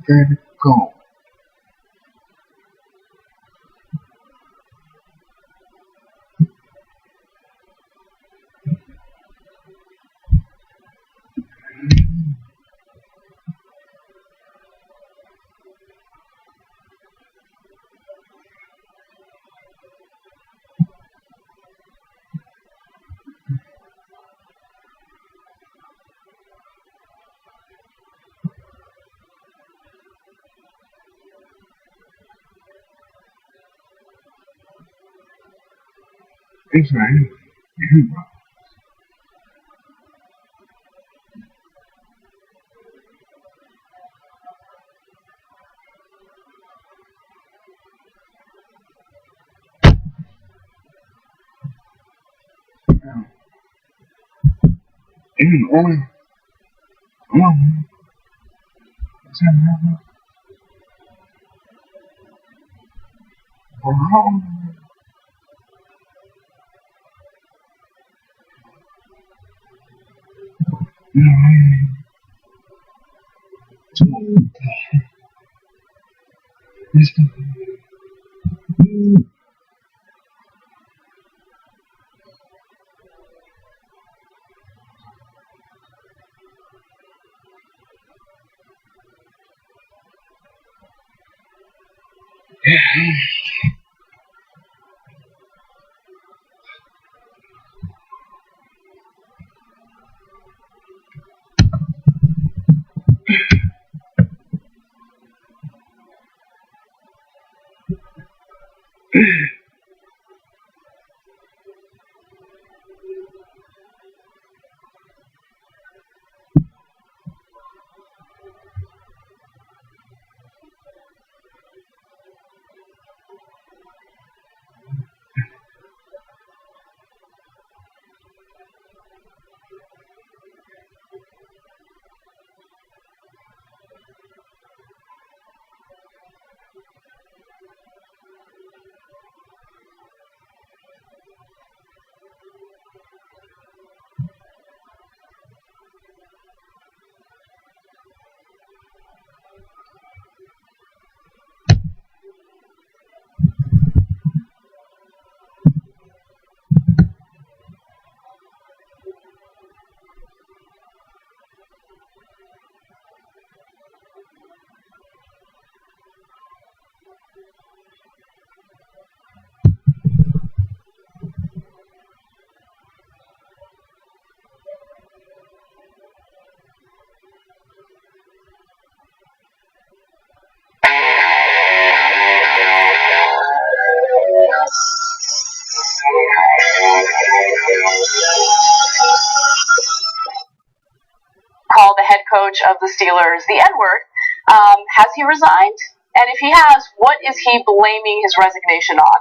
Let it go. It's right here. Even only, what's that now? Wow. Call the head coach of the Steelers the N-word. Has he resigned? And if he has, what is he blaming his resignation on?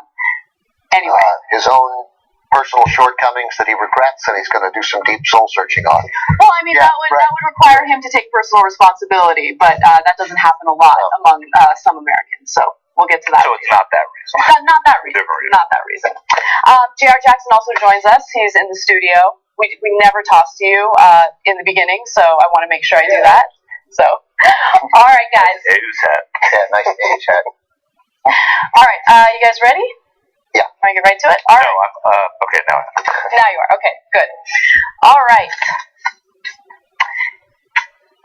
Anyway. His own personal shortcomings that he regrets and he's going to do some deep soul searching on. Well, I mean, that would require him to take personal responsibility, but that doesn't happen a lot among some Americans, so we'll get to that. So it's not that reason. Not that reason. Not that reason. J.R. Jackson also joins us. He's in the studio. We never tossed to you in the beginning, so I want to make sure I do that. So, all right, guys. News head. Yeah, nice age head. All right, you guys ready? Yeah. Want to get right to it? All right. No, okay, now. Now you are. Okay, good. All right.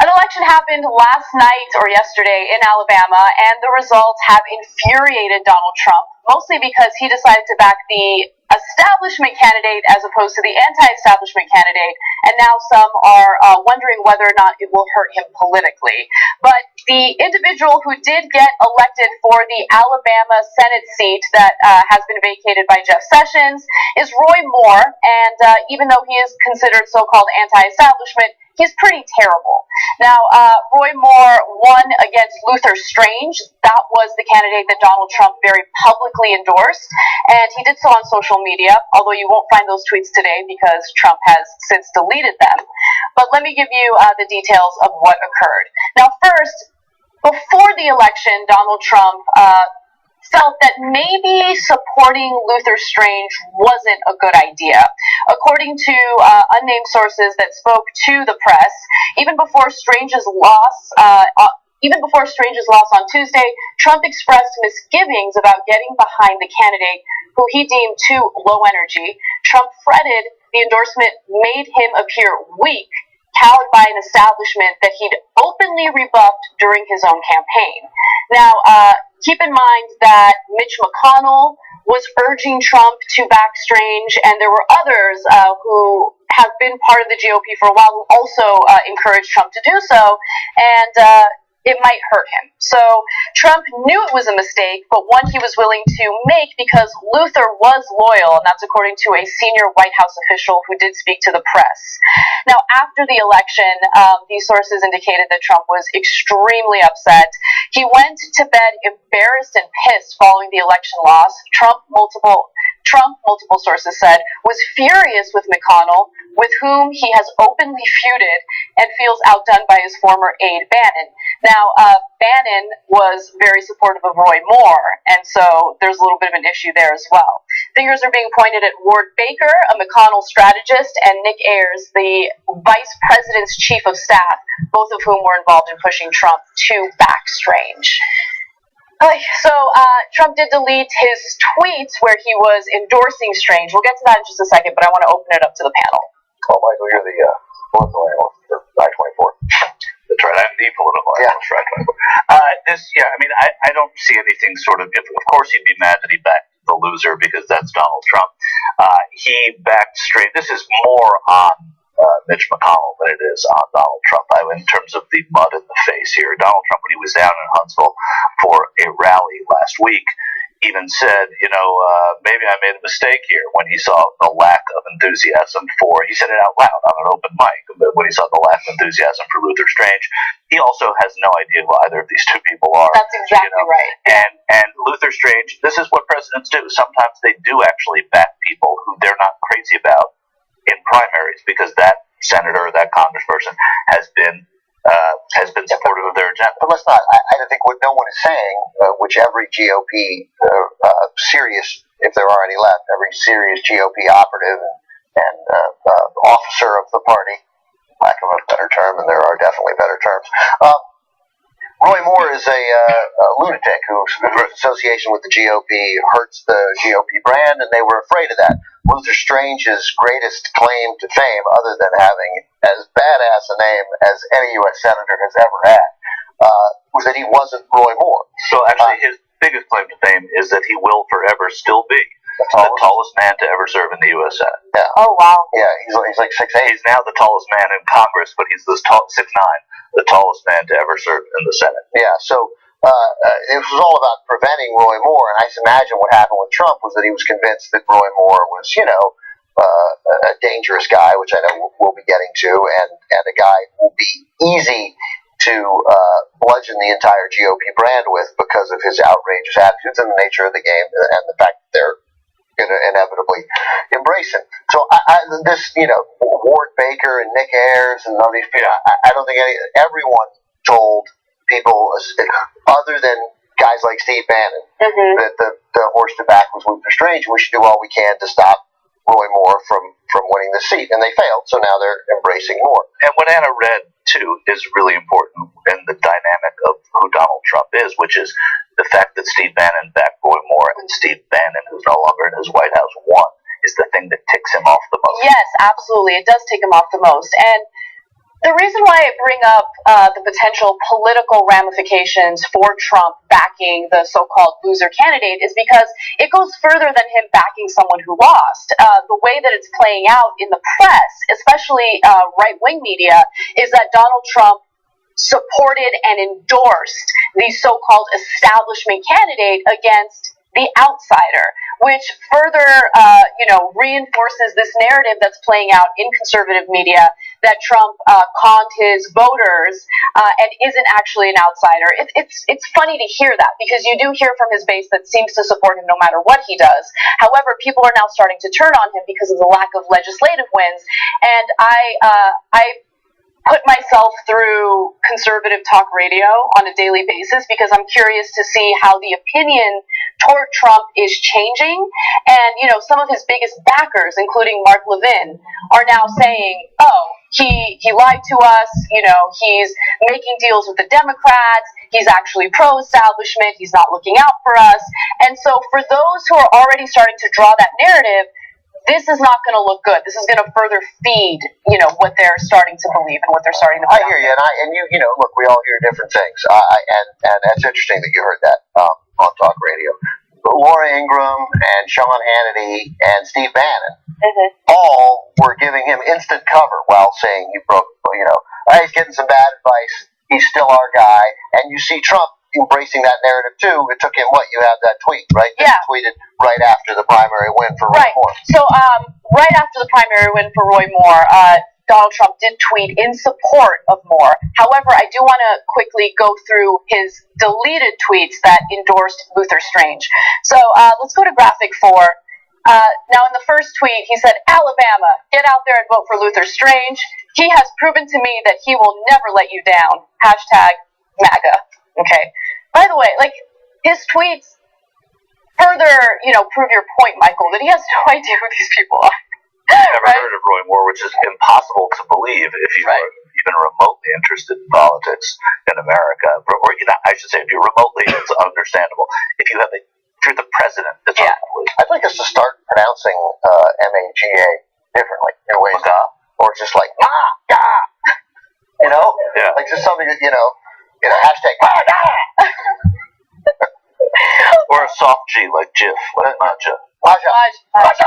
An election happened last night or yesterday in Alabama, and the results have infuriated Donald Trump, mostly because he decided to back the establishment candidate as opposed to the anti-establishment candidate, and now some are wondering whether or not it will hurt him politically. But the individual who did get elected for the Alabama Senate seat that has been vacated by Jeff Sessions is Roy Moore, and even though he is considered so-called anti-establishment, he's pretty terrible. Now, Roy Moore won against Luther Strange. That was the candidate that Donald Trump very publicly endorsed, and he did so on social media, although you won't find those tweets today because Trump has since deleted them. But let me give you the details of what occurred. Now, first, before the election, Donald Trump felt that maybe supporting Luther Strange wasn't a good idea. According to unnamed sources that spoke to the press, even before Strange's loss Even before Strange's loss on Tuesday, Trump expressed misgivings about getting behind the candidate who he deemed too low energy. Trump fretted the endorsement made him appear weak, cowed by an establishment that he'd openly rebuffed during his own campaign. Now, keep in mind that Mitch McConnell was urging Trump to back Strange, and there were others who have been part of the GOP for a while who also encouraged Trump to do so, and it might hurt him. So Trump knew it was a mistake, but one he was willing to make because Luther was loyal, and that's according to a senior White House official who did speak to the press. Now, after the election, these sources indicated that Trump was extremely upset. He went to bed embarrassed and pissed following the election loss. Trump, multiple sources said, was furious with McConnell, with whom he has openly feuded and feels outdone by his former aide, Bannon. Now, Bannon was very supportive of Roy Moore, and so there's a little bit of an issue there as well. Fingers are being pointed at Ward Baker, a McConnell strategist, and Nick Ayers, the vice president's chief of staff, both of whom were involved in pushing Trump to back Strange. So Trump did delete his tweets where he was endorsing Strange. We'll get to that in just a second, but I want to open it up to the panel. Oh, Michael, you're the political analyst for I-24. That's right. I'm the political analyst for I-24. I don't see anything sort of. Of course, he'd be mad that he backed the loser because that's Donald Trump. He backed Strange. This is more on Mitch McConnell than it is on Donald Trump. In terms of the mud in the face here, Donald Trump, when he was down in Huntsville for a rally last week, even said, maybe I made a mistake here when he saw the lack of enthusiasm for, he said it out loud on an open mic, but when he saw the lack of enthusiasm for Luther Strange, he also has no idea who either of these two people are. That's exactly right. And Luther Strange, this is what presidents do. Sometimes they do actually back people who they're not crazy about in primaries because that senator or that congressperson has been supportive of their agenda. But let's not. I think what no one is saying, which every GOP serious, if there are any left, every serious GOP operative and officer of the party, lack of a better term, and there are definitely better terms. Roy Moore is a lunatic whose association with the GOP hurts the GOP brand, and they were afraid of that. Luther Strange's greatest claim to fame, other than having as badass a name as any U.S. senator has ever had, was that he wasn't Roy Moore. So actually, his biggest claim to fame is that he will forever still be the tallest man to ever serve in the U.S. Senate. Yeah. Oh, wow. Yeah, he's like 6'8". He's now the tallest man in Congress, but he's this 6'9", the tallest man to ever serve in the Senate. Yeah, so it was all about preventing Roy Moore, and I imagine what happened with Trump was that he was convinced that Roy Moore was, a dangerous guy, which I know we'll be getting to, and a guy who will be easy to bludgeon the entire GOP brand with because of his outrageous attitudes and the nature of the game and the fact that they're going to inevitably embrace him. So Ward Baker and Nick Ayers and all these people, I don't think everyone told people other than guys like Steve Bannon that the horse to back was Luther Strange. We should do all we can to stop Roy Moore from winning the seat, and they failed. So now they're embracing Moore. And what Anna read too is really important in the dynamic of who Donald Trump is, which is the fact that Steve Bannon backed Roy Moore and Steve Bannon, who's no longer in his White House, won, is the thing that ticks him off the most. Yes, absolutely. It does tick him off the most. And the reason why I bring up the potential political ramifications for Trump backing the so-called loser candidate is because it goes further than him backing someone who lost. The way that it's playing out in the press, especially right-wing media, is that Donald Trump supported and endorsed the so-called establishment candidate against the outsider, which further, reinforces this narrative that's playing out in conservative media that Trump conned his voters and isn't actually an outsider. It's funny to hear that because you do hear from his base that seems to support him no matter what he does. However, people are now starting to turn on him because of the lack of legislative wins, and I put myself through conservative talk radio on a daily basis because I'm curious to see how the opinion toward Trump is changing. And, some of his biggest backers, including Mark Levin, are now saying, oh, he lied to us, he's making deals with the Democrats, he's actually pro-establishment, he's not looking out for us. And so for those who are already starting to draw that narrative, this is not going to look good. This is going to further feed, what they're starting to believe and what they're starting to. I hear you, and you look, we all hear different things, and that's interesting that you heard that on talk radio. Laura Ingraham and Sean Hannity and Steve Bannon all were giving him instant cover while saying he's getting some bad advice. He's still our guy, and you see Trump embracing that narrative too. It took him you have that tweet, right? Yeah. He tweeted right after the primary win for Roy Moore. So right after the primary win for Roy Moore, Donald Trump did tweet in support of Moore. However, I do want to quickly go through his deleted tweets that endorsed Luther Strange. So let's go to graphic 4. Now, in the first tweet, he said, Alabama, get out there and vote for Luther Strange. He has proven to me that he will never let you down. Hashtag MAGA. Okay. By the way, his tweets further, prove your point, Michael, that he has no idea who these people are. Never heard of Roy Moore, which is impossible to believe if you were even remotely interested in politics in America. Or I should say, if you're remotely, it's understandable. If you're the president, it's unbelievable. I'd like us to start pronouncing MAGA differently in ways, or just like MAGA, like just something that hashtag MAGA, or a soft G like GIF, like Maja. MAGA.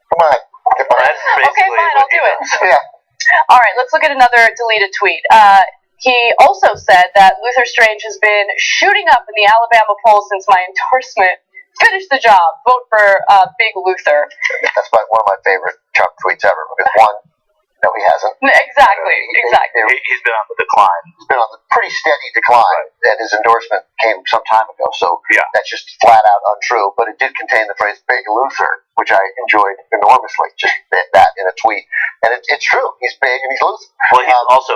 Come on. That's basically okay, fine, I'll do it. Yeah. All right, let's look at another deleted tweet. He also said that Luther Strange has been shooting up in the Alabama polls since my endorsement. Finish the job. Vote for Big Luther. That's one of my favorite Trump tweets ever because one, no, he hasn't. Exactly. He's been on the decline. He's been on the pretty steady decline, and his endorsement came some time ago. So that's just flat out untrue. But it did contain the phrase "Big Luther," which I enjoyed enormously. Just that in a tweet, and it's true. He's big and he's Luther. Well, he's also.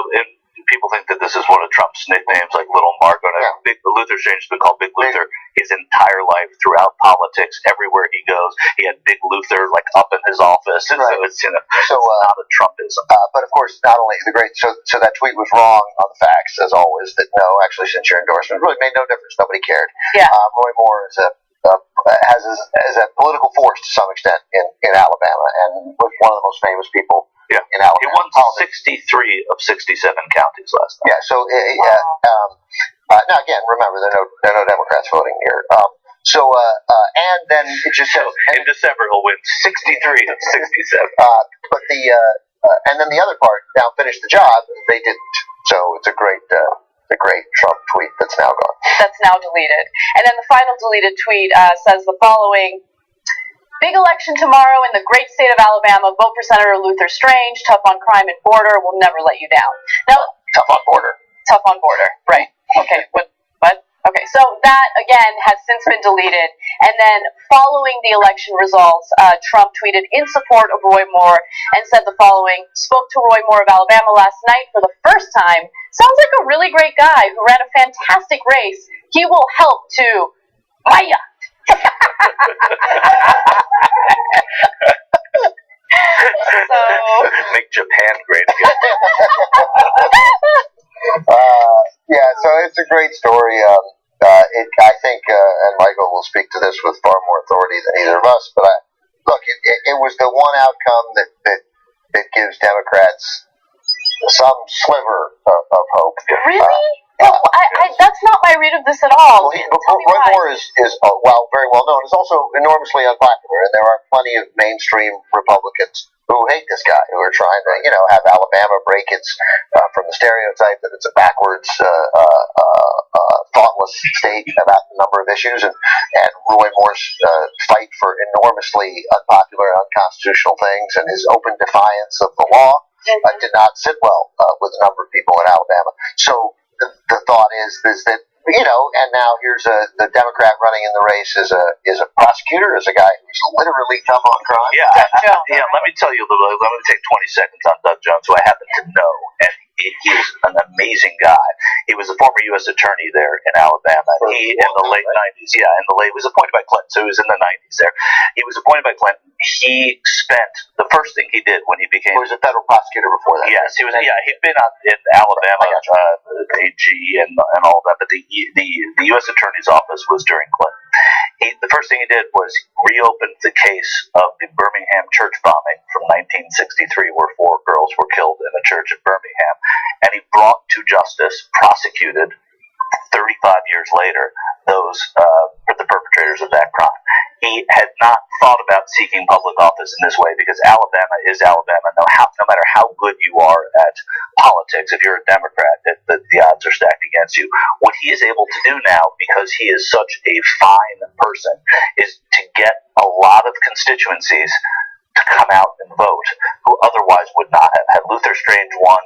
People think that this is one of Trump's nicknames, like Little Marco. Big Luther Strange has been called Big Luther his entire life throughout politics. Everywhere he goes, he had Big Luther up in his office, and so it's not a Trumpism. But of course, not only the great. So that tweet was wrong on the facts, as always. That no, actually, since your endorsement really made no difference, nobody cared. Yeah. Roy Moore is has a political force to some extent in Alabama, and was one of the most famous people. Yeah. In Alabama. He won 63 of 67 counties last night. Yeah, so now again, remember there are no Democrats voting here. And then it just says in December he'll win 63 of 67. But and then the other part, now finish the job, they didn't. So it's a great Trump tweet that's now gone. That's now deleted. And then the final deleted tweet says the following. Big election tomorrow in the great state of Alabama. Vote for Senator Luther Strange. Tough on crime and border. Will never let you down. Now, tough on border. Right. Okay. What? Okay. So that again has since been deleted. And then following the election results, Trump tweeted in support of Roy Moore and said the following: Spoke to Roy Moore of Alabama last night for the first time. Sounds like a really great guy who ran a fantastic race. He will help to Maya. Make Japan great again. So it's a great story. I think, and Michael will speak to this with far more authority than either of us. But it was the one outcome that gives Democrats some sliver of hope. Really? That's not my read of this at all. Roy Moore is while very well known, is also enormously unpopular, and there are plenty of mainstream Republicans who hate this guy, who are trying to, have Alabama break its from the stereotype that it's a backwards, thoughtless state about a number of issues, and Roy Moore's fight for enormously unpopular, unconstitutional things, and his open defiance of the law did not sit well with a number of people in Alabama. So the thought is that and now here's the Democrat running in the race is a prosecutor, is a guy who's literally tough on crime. Yeah. Let me tell you a little. Let me take 20 seconds on Doug Jones, who I happen to know, and he's an amazing guy. He was a former U.S. attorney there in Alabama. He in the late 90s, was appointed by Clinton, so he was in the 90s there. He was appointed by Clinton. He spent the first thing he did when he became. He was a federal prosecutor before that. Yes, he was. Yeah, he'd been in Alabama, AG, and all that. But the U.S. Attorney's office was during Clinton. The first thing he did was reopen the case of the Birmingham church bombing from 1963, where 4 girls were killed in a church in Birmingham, and he brought to justice, prosecuted 35 years later, the perpetrators of that crime. He had not thought about seeking public office in this way because Alabama is Alabama. No matter how good you are at politics, if you're a Democrat, the odds are stacked against you. What he is able to do now, because he is such a fine person, is to get a lot of constituencies to come out and vote who otherwise would not have. Had Luther Strange won,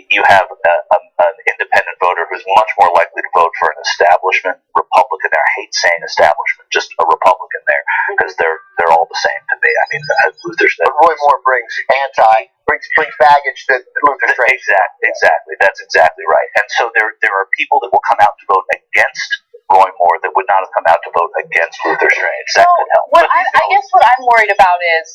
you have an independent voter who's much more likely to vote for an establishment Republican there. I hate saying establishment, just a Republican there, because they're all the same to me. I mean, Luther Strange. Roy Moore brings baggage that Luther Strange. Exactly. That's exactly right. And so there are people that will come out to vote against Roy Moore that would not have come out to vote against Luther Strange. So I guess what I'm worried about is,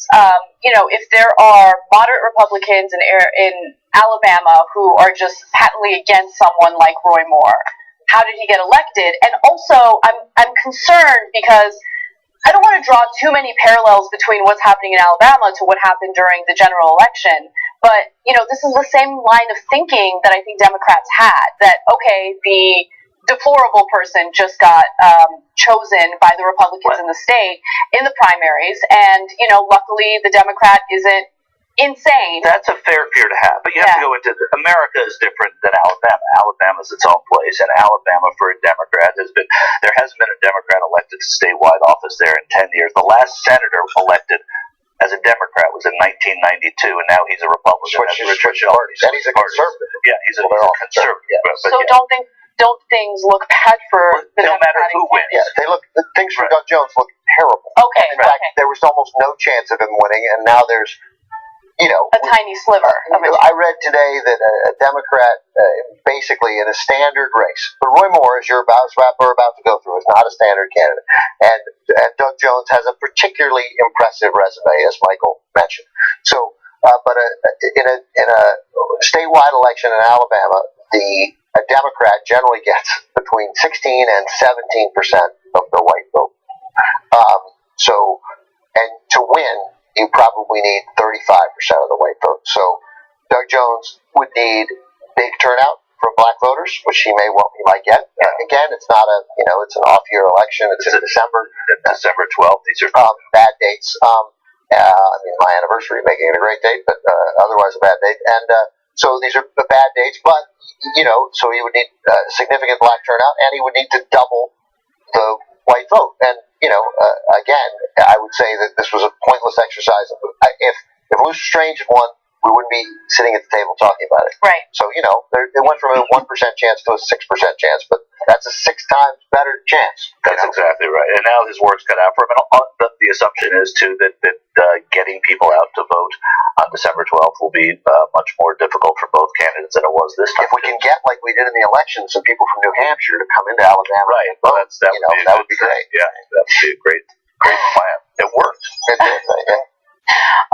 if there are moderate Republicans in Alabama who are just patently against someone like Roy Moore, how did he get elected? And also, I'm concerned because I don't want to draw too many parallels between what's happening in Alabama to what happened during the general election. But, this is the same line of thinking that I think Democrats had, that, okay, the deplorable person just got chosen by the Republicans in the state in the primaries, and luckily the Democrat isn't insane. That's a fair fear to have, but you have to go into America is different than Alabama. Alabama is its own place, and Alabama for a Democrat there hasn't been a Democrat elected to statewide office there in 10 years. The last senator elected as a Democrat was in 1992, and now he's a Republican. And he's a conservative. Yeah, he's a conservative. Yeah. So don't things look bad for the no matter who wins? Yeah, things for Doug Jones look terrible. Okay. In fact, there was almost no chance of him winning, and now there's, a tiny sliver. I read today that a Democrat, basically in a standard race, but Roy Moore, as we're about to go through, is not a standard candidate, and Doug Jones has a particularly impressive resume, as Michael mentioned. So, but in a statewide election in Alabama, a Democrat generally gets between 16 and 17% of the white vote. And to win, you probably need 35% of the white vote. So Doug Jones would need big turnout from black voters, which he might get. Again, it's not it's an off-year election. It's in December. December 12th. These are bad dates. My anniversary making it a great date, but otherwise a bad date. And so these are the bad dates, but so he would need significant black turnout, and he would need to double the white vote. And again, I would say that this was a pointless exercise. If Luther Strange had won, we wouldn't be sitting at the table talking about it. Right. So it went from a 1% chance to a 6% chance, but that's a 6 times better chance. That's exactly right. And now his work's cut out for him. And the assumption is too that getting people out to vote on December 12th will be much more difficult for both candidates than it was this time. If we can get, like we did in the election, some people from New Hampshire to come into Alabama, right? And vote, that would be great. Yeah, that would be a great plan. It worked. It did. Yeah.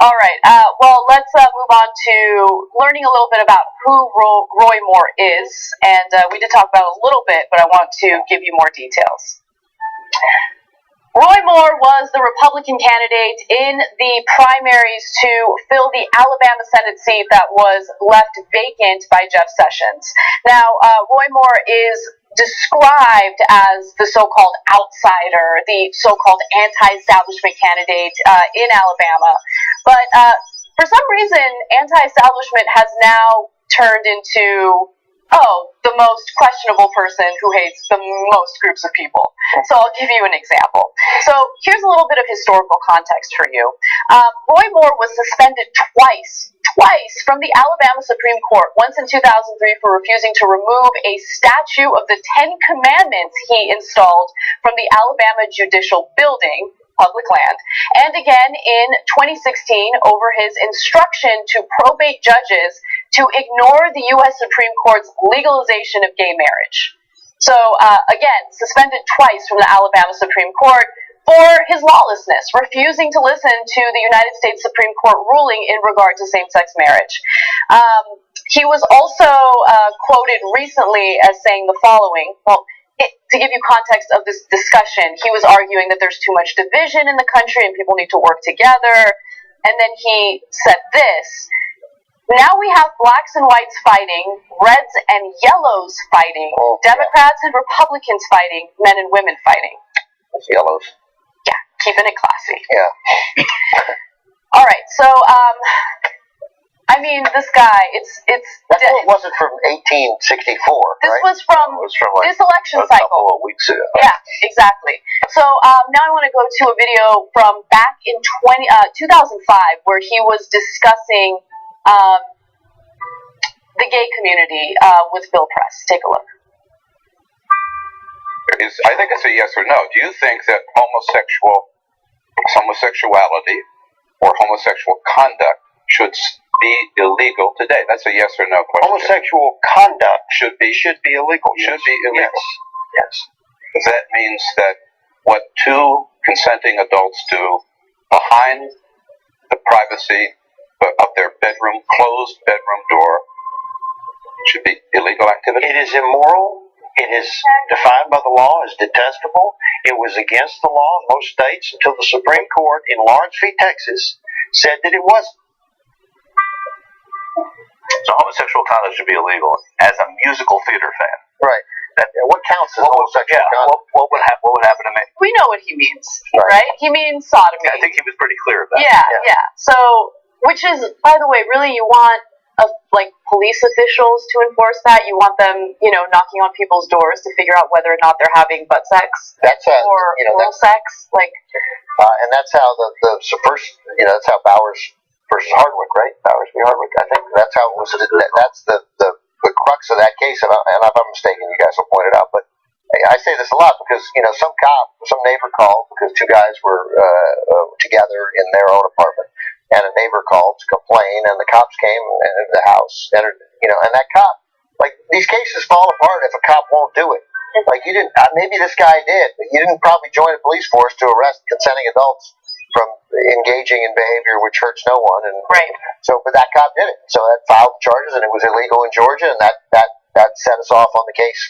All right. Well, let's move on to learning a little bit about who Roy Moore is. And we did talk about it a little bit, but I want to give you more details. Roy Moore was the Republican candidate in the primaries to fill the Alabama Senate seat that was left vacant by Jeff Sessions. Now, Roy Moore is described as the so-called outsider, the so-called anti-establishment candidate in Alabama. But for some reason, anti-establishment has now turned into the most questionable person who hates the most groups of people. So I'll give you an example. So here's a little bit of historical context for you. Roy Moore was suspended twice from the Alabama Supreme Court, once in 2003 for refusing to remove a statue of the Ten Commandments he installed from the Alabama Judicial Building, public land, and again in 2016 over his instruction to probate judges to ignore the U.S. Supreme Court's legalization of gay marriage. So again, suspended twice from the Alabama Supreme Court for his lawlessness, refusing to listen to the United States Supreme Court ruling in regard to same-sex marriage. He was also quoted recently as saying the following, to give you context of this discussion, he was arguing that there's too much division in the country and people need to work together. And then he said this: now we have blacks and whites fighting, reds and yellows fighting, Democrats and Republicans fighting, men and women fighting. It's yellows. Yeah, keeping it classy. Yeah. All right, so I mean, this guy, it wasn't from 1864, this right? was from this election cycle. A couple of weeks ago. Yeah, exactly. So now I want to go to a video from back in 2005 where he was discussing the gay community with Bill Press. Take a look. I think it's a yes or no. Do you think that homosexuality or homosexual conduct should be illegal today? That's a yes or no question. Homosexual conduct should be illegal. Should be illegal. Yes. That means that what two consenting adults do behind the privacy of their closed bedroom door should be illegal activity? It is immoral. It is defined by the law as detestable. It was against the law in most states until the Supreme Court in Lawrence v. Texas said that it wasn't. So homosexual conduct should be illegal as a musical theater fan. Right. What counts as homosexual conduct? What would happen to me? We know what he means, right? He means sodomy. I think he was pretty clear about Yeah. So, which is, by the way, really you want police officials to enforce that. You want them, knocking on people's doors to figure out whether or not they're having butt sex or oral sex. And that's how that's how Bowers versus Hardwick, right? Bowers v. Hardwick. I think that's how it was. That's the crux of that case. And if I'm mistaken, you guys will point it out. But I say this a lot because some neighbor called because two guys were together in their own apartment, and a neighbor called to complain, and the cops came into the house, and that cop, these cases fall apart if a cop won't do it. You didn't. Maybe this guy did, but you didn't probably join a police force to arrest consenting adults from engaging in behavior which hurts no one. And right. So, but that cop did it. So that filed charges, and it was illegal in Georgia, and that set us off on the case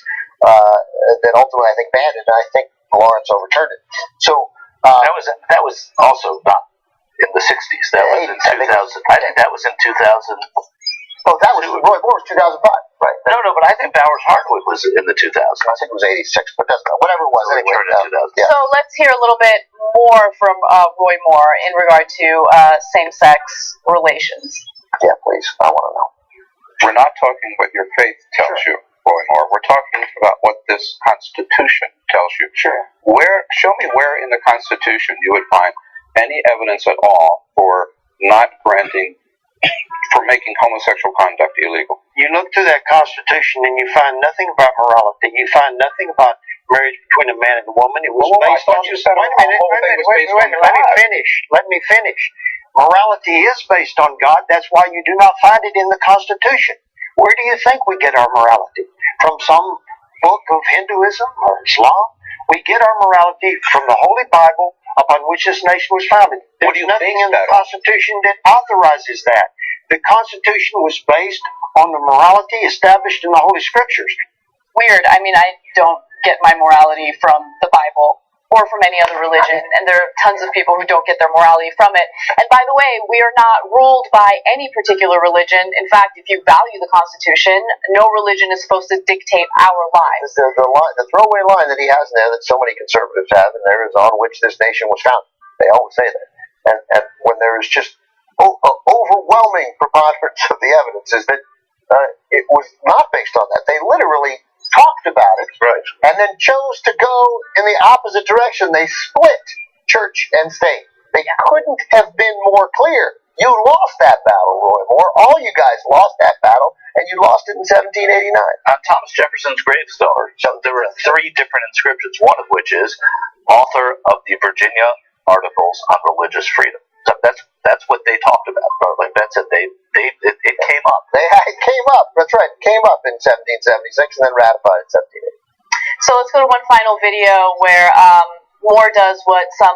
that ultimately I think banned it, and I think Lawrence overturned it. So that was also not in the 60s. That was in 2000. I think that was in 2000. Oh, that was Roy Moore, 2005, right? No, but I think Bowers Hardwick was in the 2000s. I think it was 86, but that's not, whatever it was. Anyway, yeah. So let's hear a little bit more from Roy Moore in regard to same-sex relations. Yeah, please. I want to know. We're not talking what your faith tells you, Roy Moore. We're talking about what this Constitution tells you. Sure. Show me where in the Constitution you would find any evidence at all for making homosexual conduct illegal. You look through that Constitution and you find nothing about morality. You find nothing about marriage between a man and a woman. It was based on. Let me finish. Morality is based on God. That's why you do not find it in the Constitution. Where do you think we get our morality? From some book of Hinduism or Islam? We get our morality from the Holy Bible upon which this nation was founded. There's nothing in the Constitution that authorizes that. The Constitution was based on the morality established in the Holy Scriptures. Weird. I mean, I don't get my morality from the Bible or from any other religion, and there are tons of people who don't get their morality from it. And by the way, we are not ruled by any particular religion. In fact, if you value the Constitution, no religion is supposed to dictate our lives. The throwaway line that he has in there that so many conservatives have in there is on which this nation was founded. They always say that. And when there is just overwhelming preponderance of the evidence is that it was not based focused on that. They literally talked about it, Right. and then chose to go in the opposite direction. They split church and state. They couldn't have been more clear. You lost that battle, Roy Moore. All you guys lost that battle, and you lost it in 1789. On Thomas Jefferson's gravestone, there were 3 different inscriptions, one of which is author of the Virginia Articles on Religious Freedom. So that's what they talked about. Like that's it. It came up. It came up. That's right. It came up in 1776 and then ratified in 1780. So let's go to one final video where Moore does what some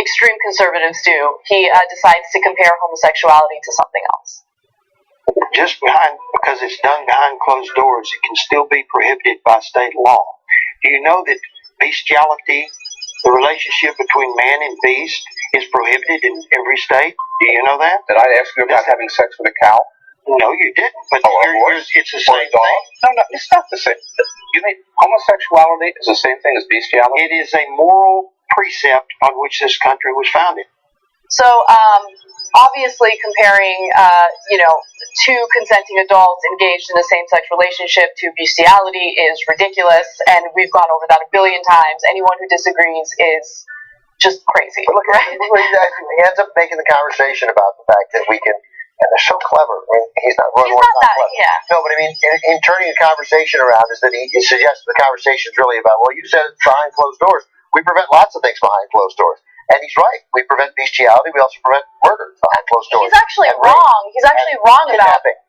extreme conservatives do. He decides to compare homosexuality to something else. Just because it's done behind closed doors, it can still be prohibited by state law. Do you know that bestiality, the relationship between man and beast, is prohibited in every state? Do you know that? Did I ask you about having sex with a cow? No, you didn't. But it's the Or a same dog? thing. No, it's not the same. You mean homosexuality is the same thing as bestiality? It is a moral precept on which this country was founded. So, obviously, comparing, two consenting adults engaged in a same-sex relationship to bestiality is ridiculous, and we've gone over that a billion times. Anyone who disagrees is just crazy. But look, right? he ends up making the conversation about the fact that we can, and they're so clever. I mean, he's not He's not that, clever. yeah. No, but I mean, in turning the conversation around, is that he suggests the conversation is really about, well, you said it's behind closed doors. We prevent lots of things behind closed doors. And he's right. We prevent bestiality. We also prevent murder behind closed doors. He's actually wrong. He's actually wrong about kidnapping,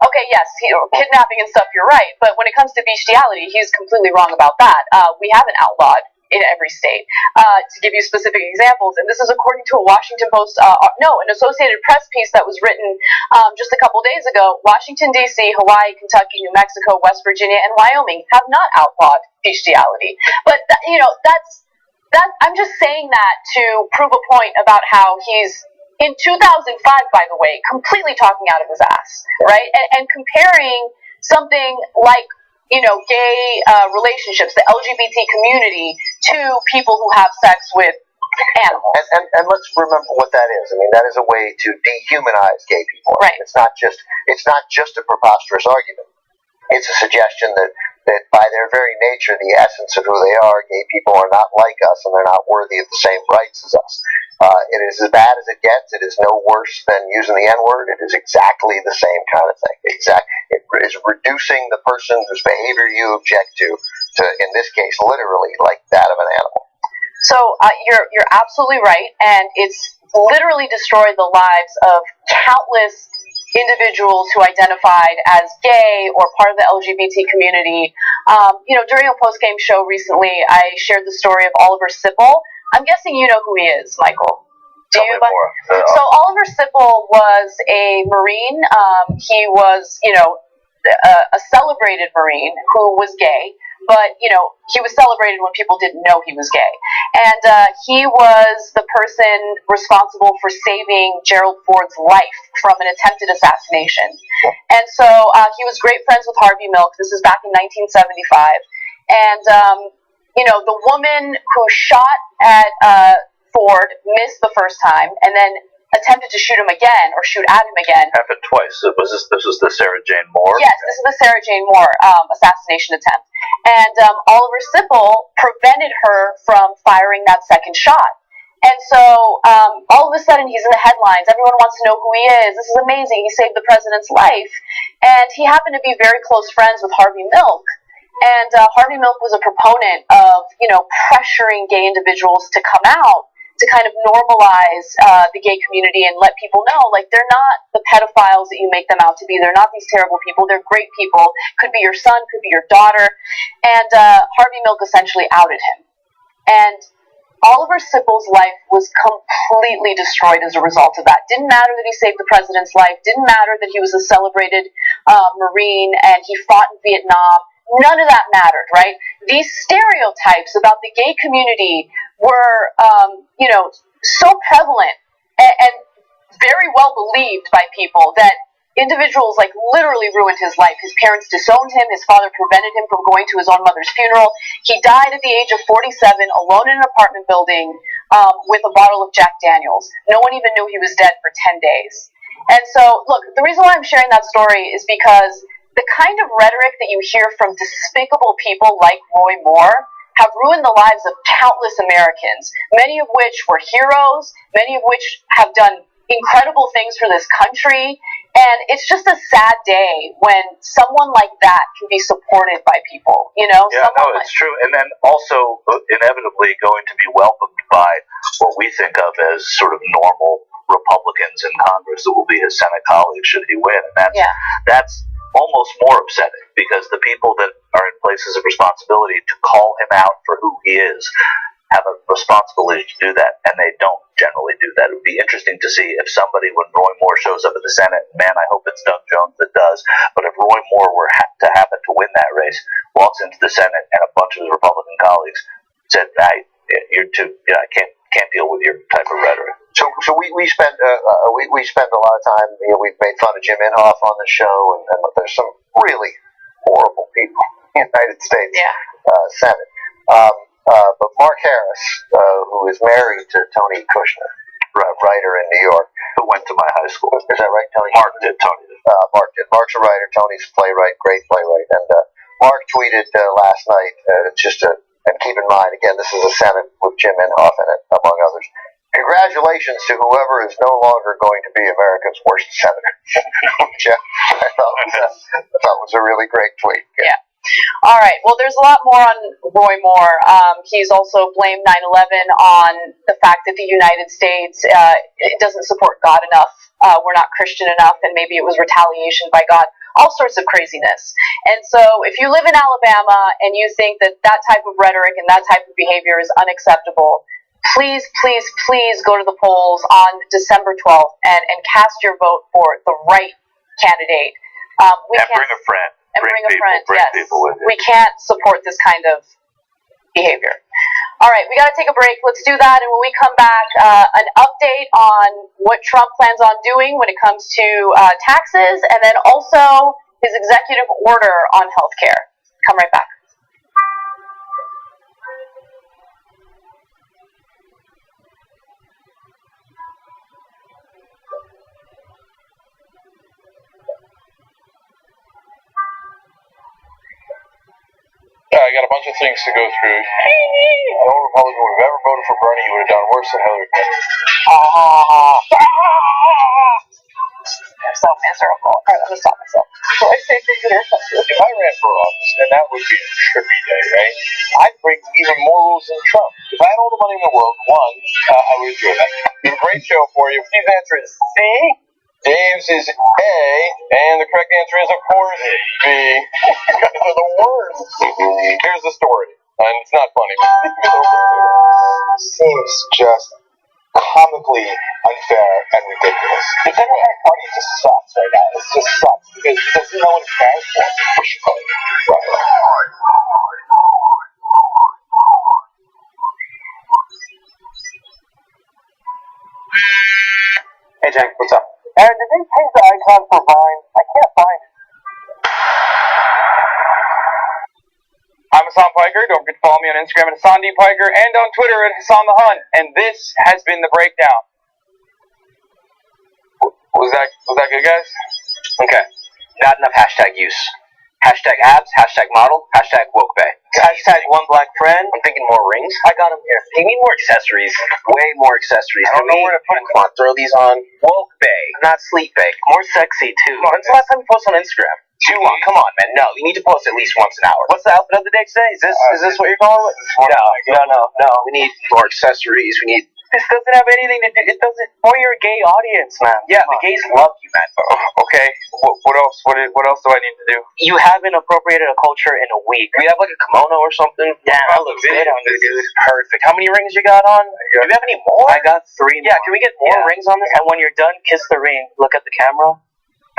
Okay, yes, kidnapping and stuff, you're right. But when it comes to bestiality, he's completely wrong about that. We have it outlawed in every state. To give you specific examples, and this is according to a Washington Post, an Associated Press piece that was written just a couple days ago. Washington, D.C., Hawaii, Kentucky, New Mexico, West Virginia, and Wyoming have not outlawed bestiality. But, I'm just saying that to prove a point about how he's, in 2005, by the way, completely talking out of his ass, right? And comparing something like, gay relationships, the LGBT community, to people who have sex with animals. And let's remember what that is. I mean, that is a way to dehumanize gay people. Right. It's not just a preposterous argument. It's a suggestion that by their very nature, the essence of who they are, gay people are not like us, and they're not worthy of the same rights as us. It is as bad as it gets. It is no worse than using the N-word. It is exactly the same kind of thing. It is reducing the person whose behavior you object to, in this case, literally like that of an animal. So you're absolutely right, and it's literally destroyed the lives of countless individuals who identified as gay or part of the LGBT community. During a post-game show recently, I shared the story of Oliver Sipple. I'm guessing you know who he is, Michael. Do Tell you? me more. So Oliver Sipple was a Marine. He was, a celebrated Marine who was gay. But, he was celebrated when people didn't know he was gay. And he was the person responsible for saving Gerald Ford's life from an attempted assassination. And so he was great friends with Harvey Milk. This is back in 1975. And, the woman who shot at Ford missed the first time and then attempted to shoot him again, or shoot at him again. Happened twice. This was the Sarah Jane Moore? Yes, this is the Sarah Jane Moore assassination attempt. And Oliver Sipple prevented her from firing that second shot. And so all of a sudden he's in the headlines. Everyone wants to know who he is. This is amazing. He saved the president's life. And he happened to be very close friends with Harvey Milk. And Harvey Milk was a proponent of, pressuring gay individuals to come out, to kind of normalize the gay community and let people know, like, they're not the pedophiles that you make them out to be. They're not these terrible people. They're great people. Could be your son, could be your daughter. And Harvey Milk essentially outed him. And Oliver Sipple's life was completely destroyed as a result of that. Didn't matter that he saved the president's life. Didn't matter that he was a celebrated Marine and he fought in Vietnam. None of that mattered, right? These stereotypes about the gay community were, so prevalent and very well believed by people that individuals, literally ruined his life. His parents disowned him. His father prevented him from going to his own mother's funeral. He died at the age of 47, alone in an apartment building with a bottle of Jack Daniels. No one even knew he was dead for 10 days. And so, look, the reason why I'm sharing that story is because the kind of rhetoric that you hear from despicable people like Roy Moore have ruined the lives of countless Americans, many of which were heroes, many of which have done incredible things for this country, and it's just a sad day when someone like that can be supported by people, you know? Yeah, no, it's true. And then also inevitably going to be welcomed by what we think of as sort of normal Republicans in Congress that will be his Senate colleagues should he win. And that's almost more upsetting because the people that are in places of responsibility to call him out for who he is have a responsibility to do that, and they don't generally do that. It would be interesting to see if somebody, when Roy Moore shows up at the Senate, man, I hope it's Doug Jones that does, but if Roy Moore were to happen to win that race, walks into the Senate and a bunch of his Republican colleagues said, you're too, I can't deal with your type of rhetoric. So we spend we spend a lot of time. We've made fun of Jim Inhofe on the show, and there's some really horrible people in the United States Senate. But Mark Harris, who is married to Tony Kushner, writer in New York, who went to my high school. Is that right, Tony? Mark did. Tony did. Mark did. Mark's a writer. Tony's a playwright, great playwright. And Mark tweeted last night, and keep in mind, again, this is a Senate with Jim Inhofe in it, among others. Congratulations to whoever is no longer going to be America's worst senator. Which I thought was a really great tweet. Yeah. All right. Well, there's a lot more on Roy Moore. He's also blamed 9/11 on the fact that the United States it doesn't support God enough. We're not Christian enough, and maybe it was retaliation by God. All sorts of craziness. And so if you live in Alabama and you think that that type of rhetoric and that type of behavior is unacceptable, please, please, please go to the polls on December 12th and cast your vote for the right candidate. And bring a friend. Bring a friend, yes. People with you. We can't support this kind of behavior. All right, we got to take a break. Let's do that. And when we come back, an update on what Trump plans on doing when it comes to taxes, and then also his executive order on healthcare. Come right back. I got a bunch of things to go through. No Republican would have ever voted for Bernie. You would have done worse than Hillary Clinton. They're so miserable. All right, let me stop myself. So I say that if I ran for office, then that would be a trippy day, right? I'd break even more rules than Trump. If I had all the money in the world, I would do it. We have a great show for you. Steve's answer is C. Dave's is A, and the correct answer is, of course, B. You guys are the worst. Here's the story, and it's not funny. Seems just comically unfair and ridiculous. The Democratic Party just sucks right now. It just sucks because no one cares for it. Right. Hey, Jack, what's up? Aaron, did they change the icon for Vine? I can't find it. I'm Hassan Piker. Don't forget to follow me on Instagram at Hassan D. Piker and on Twitter at Hassan the Hun. And this has been The Breakdown. Was that good, guys? Okay. Not enough hashtag use. Hashtag abs, hashtag model, hashtag woke bay. Hashtag one black friend. I'm thinking more rings. I got them here. They need more accessories. Way more accessories. I don't know where to put them. Come on, throw these on. Woke bay, not sleep bay. More sexy, too. When's the last time you posted on Instagram? Too long. Come on, man. No, you need to post at least once an hour. What's the outfit of the day today? Is this what you're calling it? No. We need more accessories. We need... This doesn't have anything to do... It doesn't... For your gay audience, man. Yeah, the gays love you, man. Okay. What else? What else do I need to do? You haven't appropriated a culture in a week. We have like a kimono or something. Yeah, that looks good on you, dude. Perfect. How many rings you got on? Do you have any more? I got 3 more. Yeah, can we get more rings on this? And when you're done, kiss the ring. Look at the camera.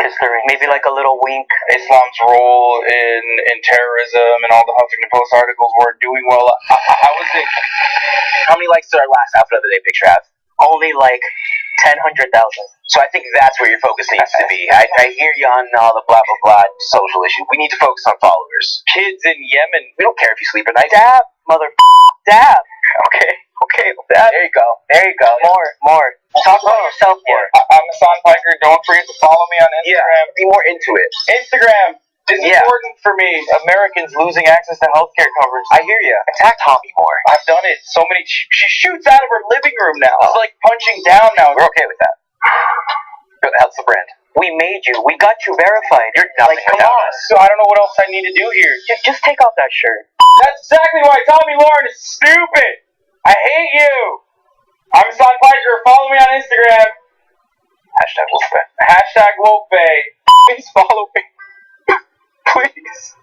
Kiss the ring. Maybe like a little wink. Islam's role in terrorism and all the Huffington Post articles weren't doing well. How was it? How many likes did our last outfit of the day picture have? Only like 100,000. So I think that's where your focus needs to be. I hear you on all the blah blah blah social issues. We need to focus on followers. Kids in Yemen. We don't care if you sleep at night. Dab, dab. Okay, dab. There you go. More. Talk about yourself more. I'm Hassan Piker. Don't forget to follow me on Instagram. Yeah, be more into it. Instagram. It's important for me, Americans losing access to healthcare coverage. I hear you. Attack Tommy more. I've done it so many. She shoots out of her living room now. It's like punching down now. We're okay with that. How's the brand? We made you. We got you verified. You're nothing Come without on. us. So I don't know what else I need to do here. Just take off that shirt. That's exactly why Tommy Lauren is stupid. I hate you. I'm Son Piker. Follow me on Instagram. Hashtag Wolfbay. Hashtag Wolfbay. Please follow me. Please.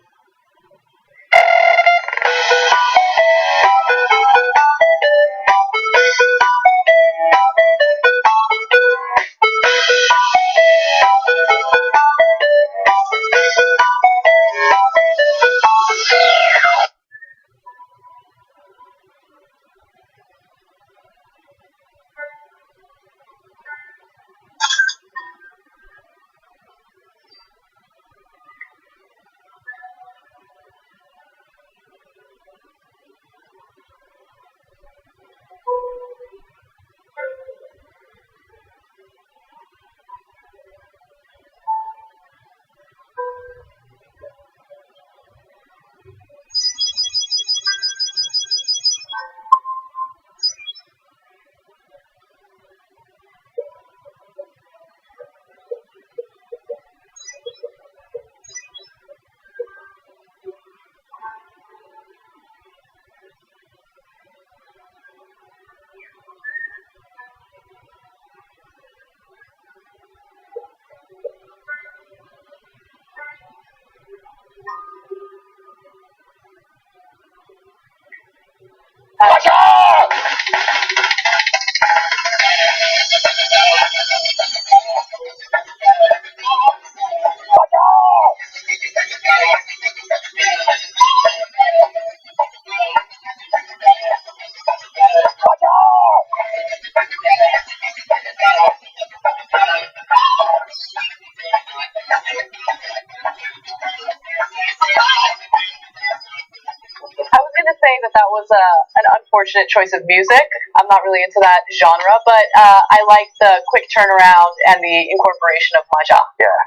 That was an unfortunate choice of music. I'm not really into that genre, but I like the quick turnaround and the incorporation of Maja. Yeah.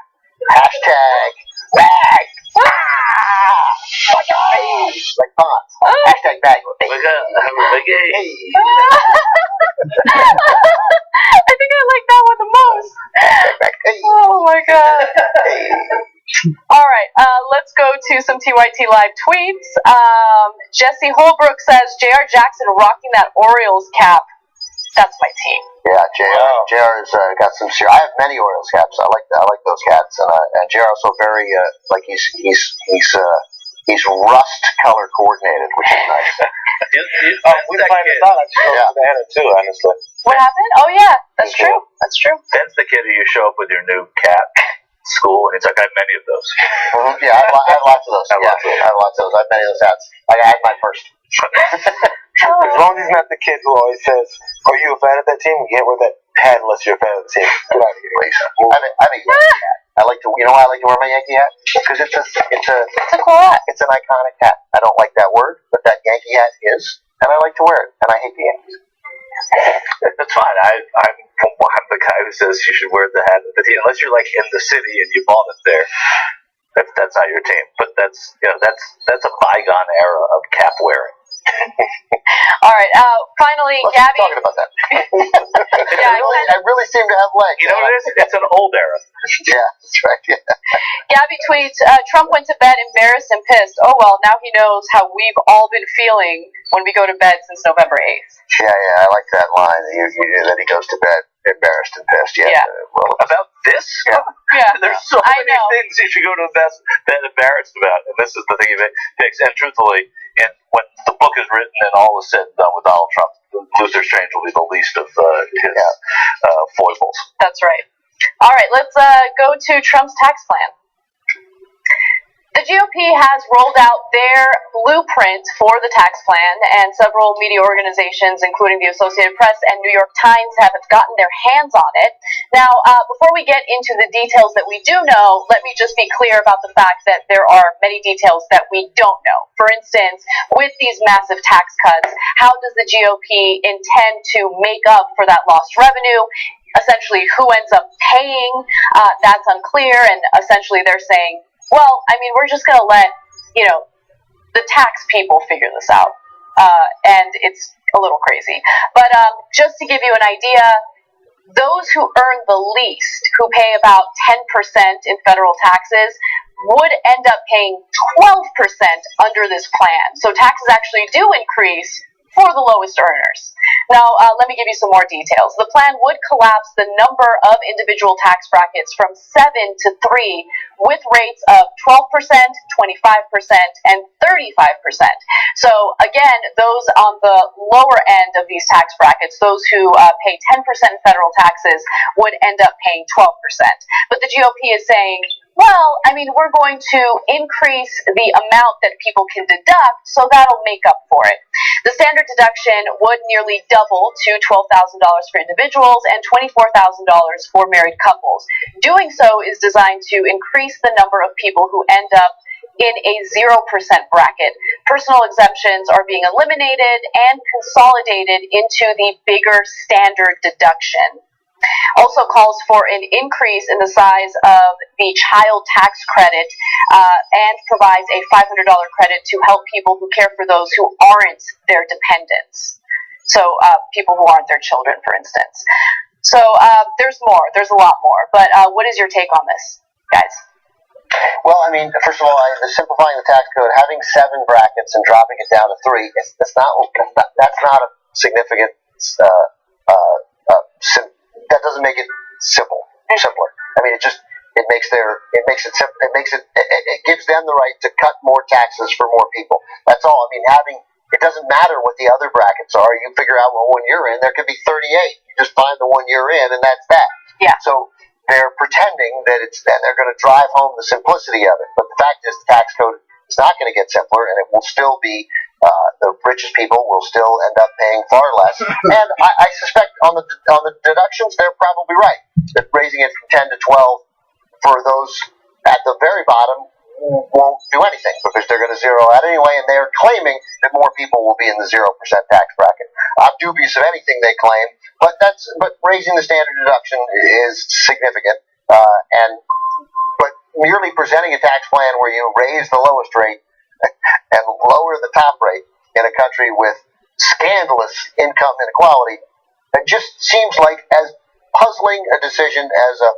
Hashtag bag. Like Bonds. Hashtag bag. Hey. I think I like that one the most. Oh my god. All right, let's go to some TYT live tweets. Jesse Holbrook says, J.R. Jackson rocking that Orioles cap. That's my team. Yeah, JR's got some serious. I have many Orioles caps. I like those cats, and JR also very he's rust color coordinated, which is nice. We find this out. I just know the Hannah too, honestly. What happened? Oh yeah, that's true. That's true. That's the kid who you show up with your new cap. School, and it's like I have many of those. Mm-hmm. Yeah, I have lots of those. I have lots of those. I have many of those hats. I had my first. As long as he's not the kid who always says, "Are you a fan of that team?" You can't wear that hat unless you're a fan of the team. Get out of here, Lisa. I have a Yankee hat. I like to. You know why I like to wear my Yankee hat? Because it's a cool hat. It's an iconic hat. I don't like that word, but that Yankee hat is, and I like to wear it. And I hate the Yankees. That's fine. I'm the guy who says you should wear the hat of the team, unless you're like in the city and you bought it there. That's not your team. But that's a bygone era of cap wearing. All right. Finally, Gabby. Talking about that. Yeah, I really seem to have legs. You know what it is? It's an old era. Yeah, that's right. Yeah. Gabby tweets, Trump went to bed embarrassed and pissed. Oh well, now he knows how we've all been feeling when we go to bed since November 8th. Yeah, I like that line. You that he goes to bed embarrassed and pissed. Yeah. Well, about this? Yeah. There's so many things you should go to bed embarrassed about, and this is the thing he picks. And truthfully, when the book is written and all is said and done with Donald Trump, Luther Strange will be the least of his foibles. That's right. All right, let's go to Trump's tax plan. The GOP has rolled out their blueprint for the tax plan, and several media organizations, including the Associated Press and New York Times, have gotten their hands on it. Now, before we get into the details that we do know, let me just be clear about the fact that there are many details that we don't know. For instance, with these massive tax cuts, how does the GOP intend to make up for that lost revenue? Essentially, who ends up paying? That's unclear, and essentially they're saying well, I mean, we're just going to let, the tax people figure this out. And it's a little crazy. But just to give you an idea, those who earn the least, who pay about 10% in federal taxes, would end up paying 12% under this plan. So taxes actually do increase for the lowest earners. Now, let me give you some more details. The plan would collapse the number of individual tax brackets from 7 to 3, with rates of 12%, 25%, and 35%. So again, those on the lower end of these tax brackets, those who pay 10% in federal taxes, would end up paying 12%. But the GOP is saying, well, I mean, we're going to increase the amount that people can deduct, so that'll make up for it. The standard deduction would nearly double to $12,000 for individuals and $24,000 for married couples. Doing so is designed to increase the number of people who end up in a 0% bracket. Personal exemptions are being eliminated and consolidated into the bigger standard deduction. Also calls for an increase in the size of the child tax credit and provides a $500 credit to help people who care for those who aren't their dependents. So people who aren't their children, for instance. So there's more. There's a lot more. But what is your take on this, guys? Well, I mean, first of all, simplifying the tax code, having 7 brackets and dropping it down to 3, that's not a significant. That doesn't make it simpler. I mean, it gives them the right to cut more taxes for more people. That's all. I mean, it doesn't matter what the other brackets are. You figure out one you're in. There could be 38. You just find the one you're in, and that's that. Yeah. So they're pretending that and they're going to drive home the simplicity of it. But the fact is, the tax code is not going to get simpler, and it will still be. The richest people will still end up paying far less. And I suspect on the deductions, they're probably right. That raising it from 10 to 12 for those at the very bottom won't do anything because they're going to zero out anyway, and they're claiming that more people will be in the 0% tax bracket. I'm dubious of anything they claim, but raising the standard deduction is significant. But merely presenting a tax plan where you raise the lowest rate and lower the top rate in a country with scandalous income inequality, it just seems like as puzzling a decision as a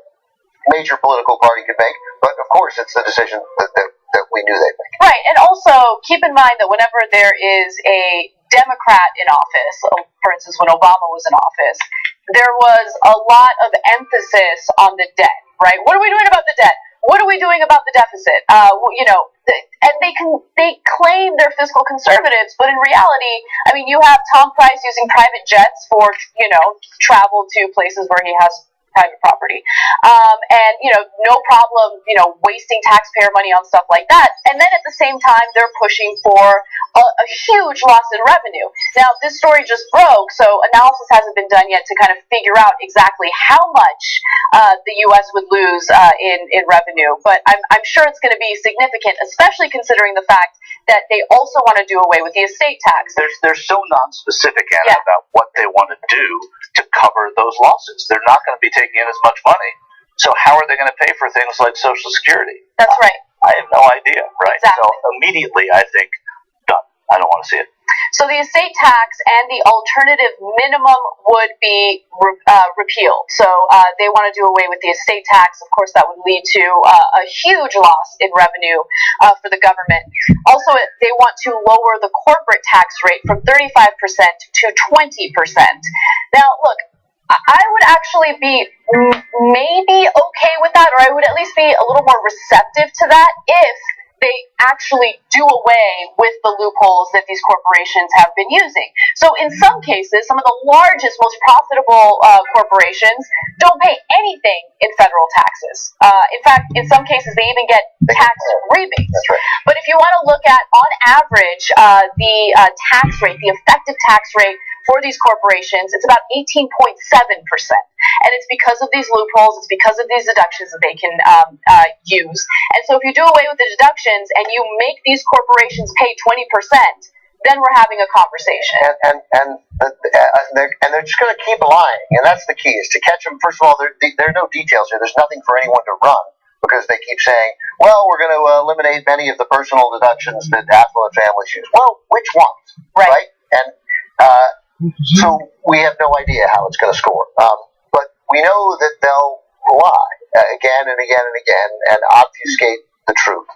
major political party could make. But of course, it's the decision that we knew they'd make. Right, and also keep in mind that whenever there is a Democrat in office, for instance, when Obama was in office, there was a lot of emphasis on the debt, right? What are we doing about the debt? What are we doing about the deficit? And they claim they're fiscal conservatives, but in reality, I mean, you have Tom Price using private jets for, travel to places where he has private property. And, no problem, wasting taxpayer money on stuff like that. And then at the same time, they're pushing for a huge loss in revenue. Now, this story just broke, so analysis hasn't been done yet to kind of figure out exactly how much the U.S. would lose in revenue. But I'm sure it's going to be significant, especially considering the fact that they also want to do away with the estate tax. They're so non-specific, Anna, about what they want to do to cover those losses. They're not going to be taking in as much money. So how are they going to pay for things like Social Security? That's right. I have no idea. Right. Exactly. So immediately I think, done. I don't want to see it. So the estate tax and the alternative minimum would be repealed. So they want to do away with the estate tax. Of course, that would lead to a huge loss in revenue for the government. Also, they want to lower the corporate tax rate from 35% to 20%. Now, look, I would actually be maybe okay with that, or I would at least be a little more receptive to that if they actually do away with the loopholes that these corporations have been using. So in some cases, some of the largest, most profitable corporations don't pay anything in federal taxes. In fact, in some cases, they even get tax rebates. That's right. But if you want to look at, on average, the tax rate, the effective tax rate for these corporations, it's about 18.7%. And it's because of these loopholes, it's because of these deductions that they can use. And so if you do away with the deductions and you make these corporations pay 20%, then we're having a conversation. And they're just going to keep lying, and that's the key, is to catch them. First of all, there are no details here. There's nothing for anyone to run. because they keep saying, well, we're going to eliminate many of the personal deductions that affluent families use. Well, which ones? Right? And so we have no idea how it's going to score. But we know that they'll lie again and again and again and obfuscate the truth.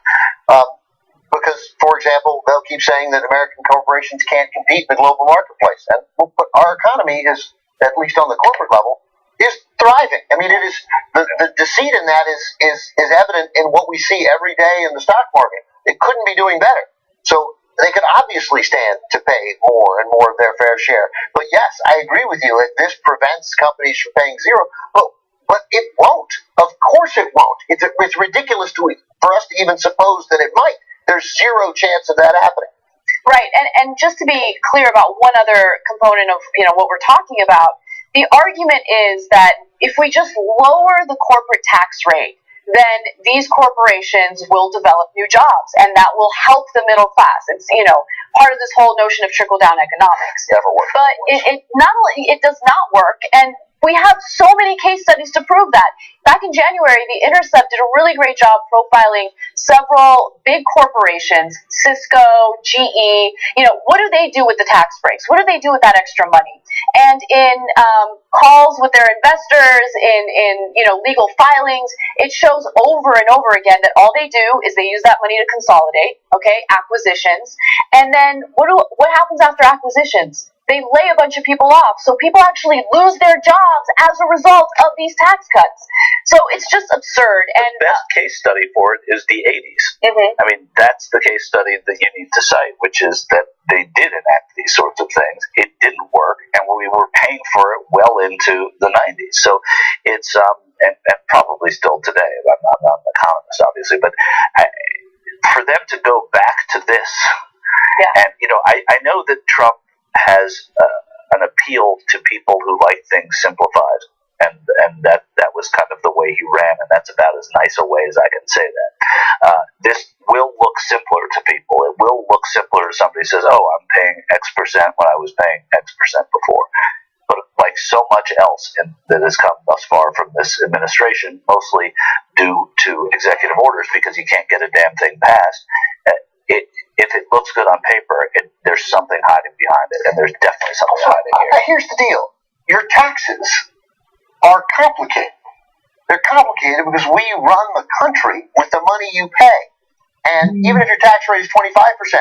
Because, for example, they'll keep saying that American corporations can't compete in the global marketplace. And but our economy is, at least on the corporate level, is thriving. I mean, it is the deceit in that is evident in what we see every day in the stock market. It couldn't be doing better. So they could obviously stand to pay more and more of their fair share. But yes, I agree with you. This prevents companies from paying zero. But it won't. Of course it won't. It's ridiculous for us to even suppose that it might. There's zero chance of that happening. Right, and just to be clear about one other component of what we're talking about, the argument is that if we just lower the corporate tax rate, then these corporations will develop new jobs, and that will help the middle class. It's part of this whole notion of trickle down economics. Never works. But it does not work, and we have so many case studies to prove that. Back in January, The Intercept did a really great job profiling several big corporations, Cisco, GE. What do they do with the tax breaks? What do they do with that extra money? And in calls with their investors, in legal filings, it shows over and over again that all they do is they use that money to consolidate, acquisitions. And then what happens after acquisitions? They lay a bunch of people off. So people actually lose their jobs as a result of these tax cuts. So it's just absurd. The best case study for it is the 80s. Mm-hmm. I mean, that's the case study that you need to cite, which is that they did enact these sorts of things. It didn't work, and we were paying for it well into the 90s. So it's, and probably still today. I'm not an economist, obviously, but for them to go back to this, and, I know that Trump has an appeal to people who like things simplified, and that was kind of the way he ran, and that's about as nice a way as I can say that. This will look simpler to people. It will look simpler to somebody who says, oh, I'm paying X percent when I was paying X percent before. But like so much else that has come thus far from this administration, mostly due to executive orders because you can't get a damn thing passed, if it looks good on paper, there's something hiding behind it, and there's definitely something hiding here. Here's the deal. Your taxes are complicated. They're complicated because we run the country with the money you pay. And even if your tax rate is 25%,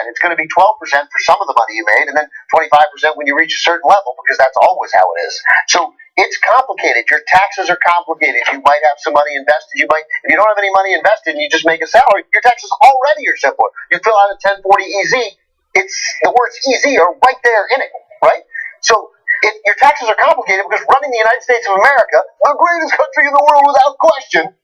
it's going to be 12% for some of the money you made, and then 25% when you reach a certain level, because that's always how it is. So it's complicated. Your taxes are complicated. You might have some money invested. If you don't have any money invested and you just make a salary, your taxes already are simpler. You fill out a 1040-EZ, the words easy are right there in it, right? So your taxes are complicated because running the United States of America, the greatest country in the world without question,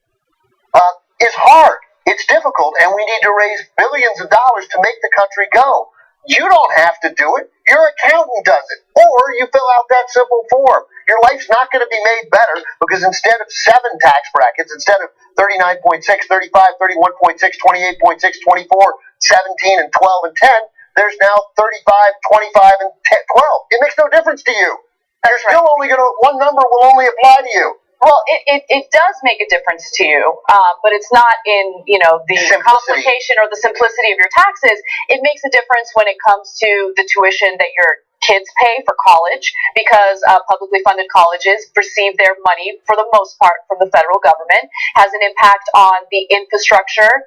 is hard. It's difficult, and we need to raise billions of dollars to make the country go. You don't have to do it. Your accountant does it. Or you fill out that simple form. Your life's not going to be made better because instead of 7 tax brackets, instead of 39.6, 35, 31.6, 28.6, 24, 17, and 12, and 10, there's now 35, 25, and 12. It makes no difference to you. You're still only going to, one number will only apply to you. Well, it does make a difference to you, but it's not in, the complication or the simplicity of your taxes. It makes a difference when it comes to the tuition that your kids pay for college, because publicly funded colleges receive their money, for the most part, from the federal government, has an impact on the infrastructure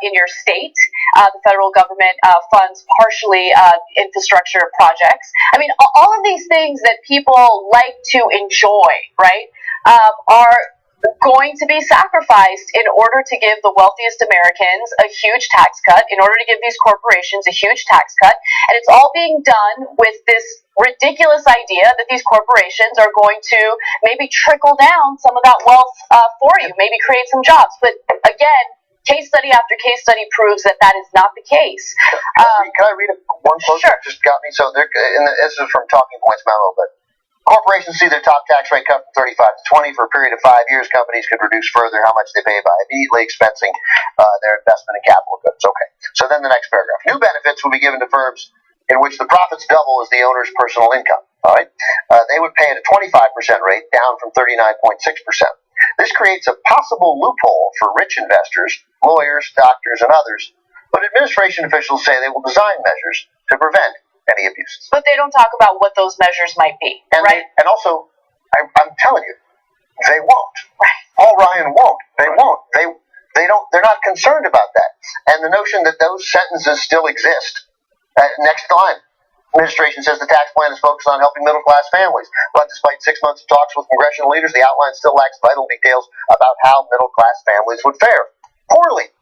in your state. The federal government funds partially infrastructure projects. I mean, all of these things that people like to enjoy, right, are going to be sacrificed in order to give the wealthiest Americans a huge tax cut, in order to give these corporations a huge tax cut. And it's all being done with this ridiculous idea that these corporations are going to maybe trickle down some of that wealth for you, maybe create some jobs. But again, case study after case study proves that is not the case. Can I read one quote that just got me? So this is from Talking Points memo, but corporations see their top tax rate cut from 35 to 20 for a period of 5 years. Companies could reduce further how much they pay by immediately expensing their investment in capital goods. Okay. So then the next paragraph. New benefits will be given to firms in which the profits double as the owner's personal income. All right. They would pay at a 25% rate, down from 39.6%. This creates a possible loophole for rich investors, lawyers, doctors, and others, but administration officials say they will design measures to prevent any abuses. But they don't talk about what those measures might be, right? And also, I'm telling you, they won't. Paul Ryan won't. They won't. They don't. They're not concerned about that. And the notion that those sentences still exist. Next line. Administration says the tax plan is focused on helping middle-class families, but despite 6 months of talks with congressional leaders, the outline still lacks vital details about how middle-class families would fare. Poorly.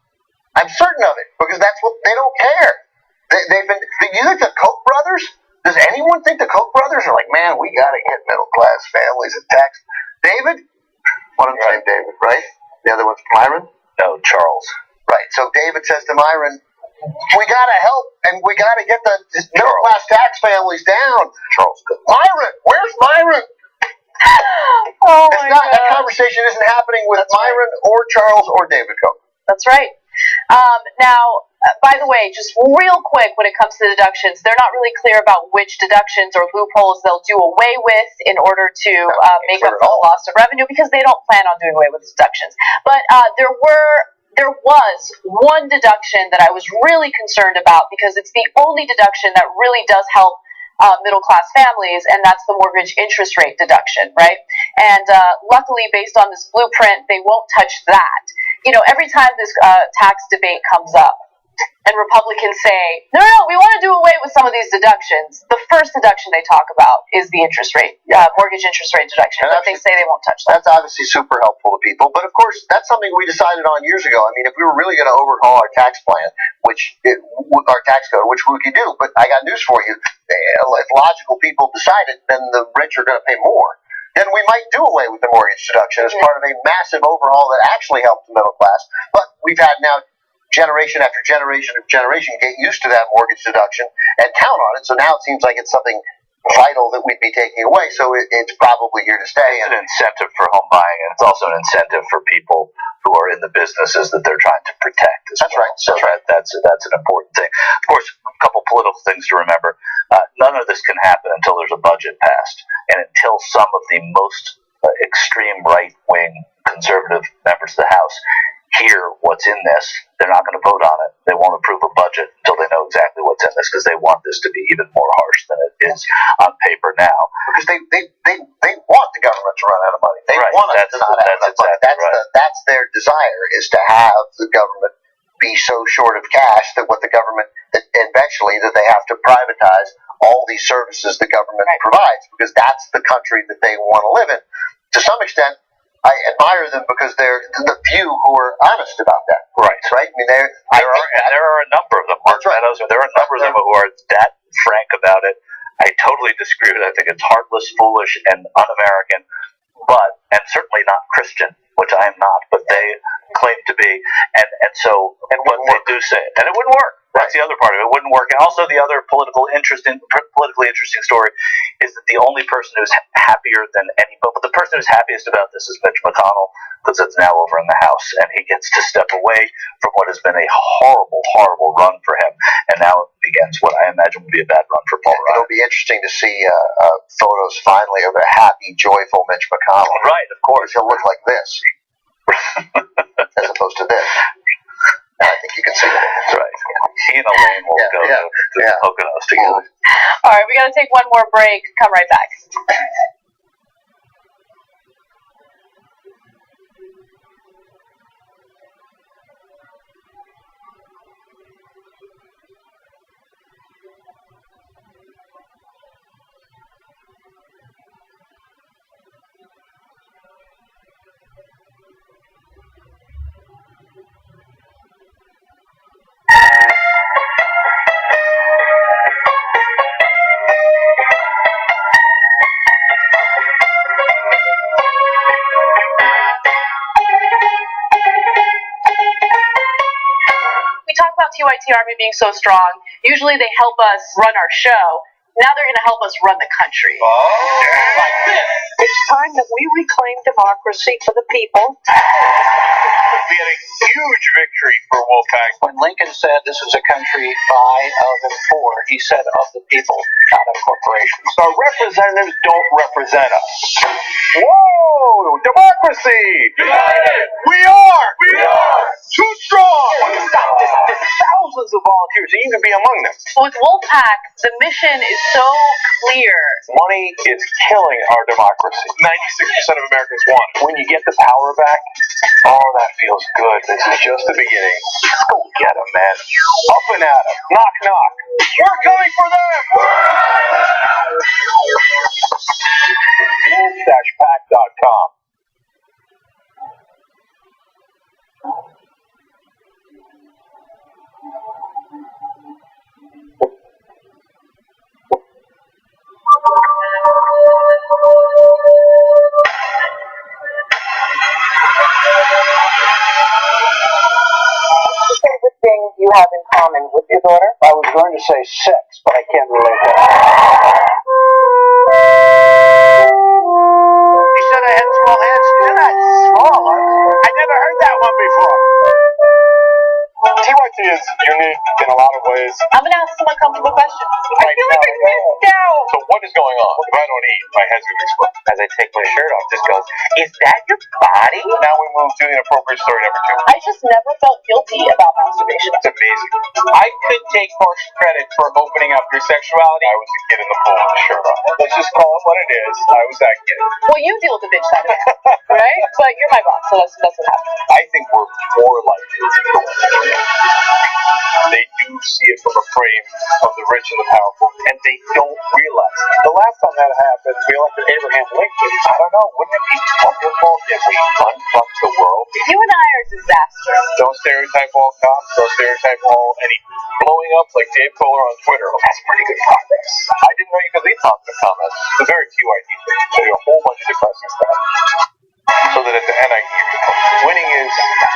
I'm certain of it, because that's what they don't care. They've been. You think the Koch brothers? Does anyone think the Koch brothers are like, man, we got to get middle-class families a tax? David? One of them's named David, right? The other one's Myron? No, Charles. Right. So David says to Myron, we got to help, and we got to get the middle-class tax families down. Charles. Myron, where's Myron? Oh It's my not. God. That conversation isn't happening with That's Myron or Charles or David Koch. That's right. Now, by the way, just real quick, when it comes to deductions, they're not really clear about which deductions or loopholes they'll do away with in order to make up for the loss of revenue, because they don't plan on doing away with deductions. But there was one deduction that I was really concerned about, because it's the only deduction that really does help middle-class families, and that's the mortgage interest rate deduction, right? And luckily, based on this blueprint, they won't touch that. You know, every time this tax debate comes up, and Republicans say, no, we want to do away with some of these deductions, the first deduction they talk about is the interest rate, mortgage interest rate deduction, but they say they won't touch that. That's obviously super helpful to people, but of course, that's something we decided on years ago. I mean, if we were really going to overhaul our tax plan, our tax code, which we could do, but I got news for you. If logical people decide it, then the rich are going to pay more. Then we might do away with the mortgage deduction as part of a massive overhaul that actually helps the middle class. But we've had now generation after generation of generation get used to that mortgage deduction and count on it. So now it seems like it's something vital that we'd be taking away. So it's probably here to stay. It's an incentive for home buying, and it's also an incentive for people who are in the businesses that they're trying to protect. That's right. So that's an important thing. Of course, a couple political things to remember. None of this can happen until there's a budget passed, and until some of the most extreme right-wing conservative members of the House hear what's in this. They're not going to vote on it. They won't approve a budget until they know exactly what's in this, because they want this to be even more harsh than it is on paper now. Because they want the government to run out of money. They want us to not have enough money. That's their desire, is to have the government be so short of cash that eventually they have to privatize all these services the government provides, because that's the country that they want to live in. To some extent, I admire them because they're the few who are honest about that. Right. I mean, there are a number of them. Mark Meadows, there are a number of them who are that frank about it. I totally disagree with it. I think it's heartless, foolish, and un-American, and certainly not Christian, which I am not, but they claim to be. And what they do say it. And it wouldn't work. That's the other part of it. It wouldn't work. And also the other politically interesting story is that the only person who's happier than but the person who's happiest about this is Mitch McConnell, because it's now over in the House, and he gets to step away from what has been a horrible, horrible run for him, and now it begins what I imagine will be a bad run for Paul Ryan. It'll be interesting to see photos finally of a happy, joyful Mitch McConnell. Right, of course. He'll look like this, as opposed to this. I think you can see that. That's right. He and Elaine will go to the Poconos together. All right, we got to take one more break. Come right back. TYT Army being so strong, usually they help us run our show. Now they're going to help us run the country. It's time that we reclaim democracy for the people. We had a huge victory for Wolfpack. When Lincoln said this is a country by, of, and for, he said of the people, not of corporations. Our representatives don't represent us. Whoa! Democracy! United! We are! We are! Too strong! Stop. There's thousands of volunteers, and you can be among them. With Wolfpack, the mission is so clear. Money is killing our democracy. 96% of Americans want it. When you get the power back, oh, that feels good. This is just the beginning. Go get them, man. Up and at them. Knock, knock. We're coming for them! Wolf-pack.com. Favorite thing you have in common with your daughter? I was going to say sex, but I can't relate that. You said I had small hands. They're not small. I never heard that one before. TYT is unique in a lot of ways. I'm gonna ask some uncomfortable questions. I feel like I missed out. So what is going on? If I don't eat, my head's going to explode. As I take my shirt off, just goes, is that your body? Now we move to inappropriate story number 2. I just never felt guilty about masturbation. It's amazing. I could take partial credit for opening up your sexuality. I was a kid in the pool with a shirt on. Let's just call it what it is. I was that kid. Well, you deal with the bitch side of it, right? But you're my boss, so that's what happens. I think we're more like it. They do see it from a frame of the rich and the powerful, and they don't realize it. The last time that happened, we elected Abraham Lincoln. I don't know, wouldn't it be wonderful if we unfucked the world? You and I are a disaster. Don't stereotype all cops, don't stereotype all any blowing up like Dave Kohler on Twitter. That's pretty good progress. I didn't know you could leave positive comments. It's a very TYT thing. Show you a whole bunch of depressing stuff. So that at the end I can give you points. Winning is,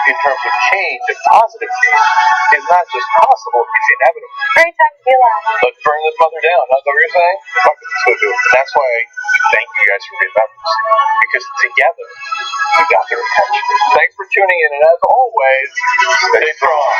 in terms of change, and positive change, is not just possible, it's inevitable. Great time to be alive. Let's burn this mother down. That's what you're saying? Fuck it, let's go do it. That's why I thank you guys for being members. Because together, we got their attention. Thanks for tuning in, and as always, stay strong.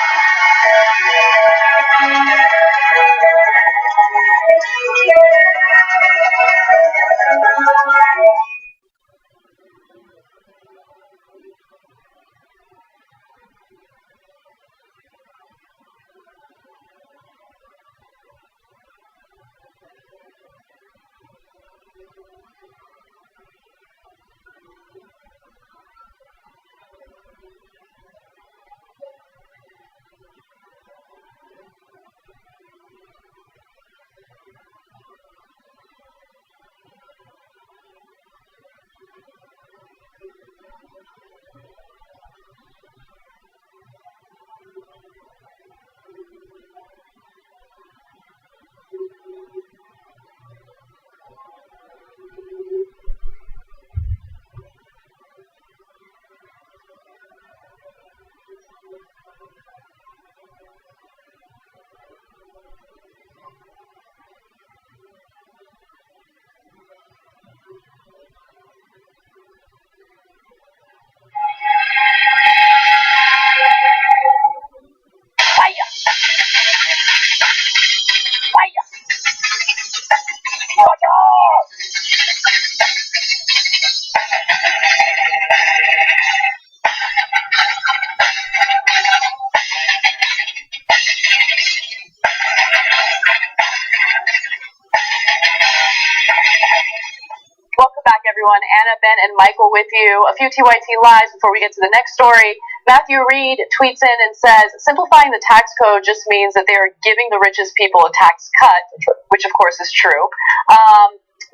Welcome back, everyone. Anna, Ben, and Michael with you. A few TYT lives before we get to the next story. Matthew Reed tweets in and says, simplifying the tax code just means that they are giving the richest people a tax cut, which of course is true.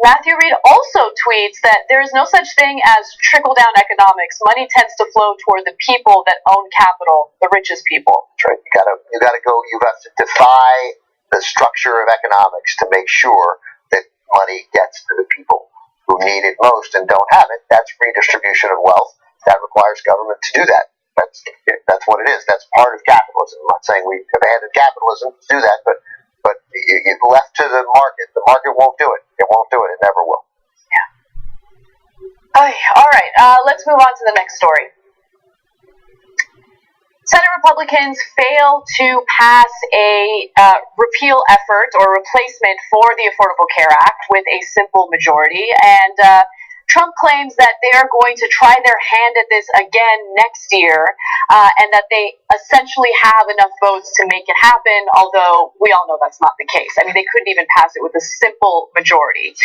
Matthew Reed also tweets that there is no such thing as trickle-down economics. Money tends to flow toward the people that own capital, the richest people. That's right. You got to defy the structure of economics to make sure that money gets to the people who need it most and don't have it. That's redistribution of wealth. That requires government to do that. That's what it is. That's part of capitalism. I'm not saying we abandoned capitalism to do that, but you left to the market. The market won't do it. It won't do it. It never will. Yeah. All right. Let's move on to the next story. Senate Republicans failed to pass a repeal effort or replacement for the Affordable Care Act with a simple majority, and Trump claims that they are going to try their hand at this again next year, and that they essentially have enough votes to make it happen, although we all know that's not the case. I mean, they couldn't even pass it with a simple majority.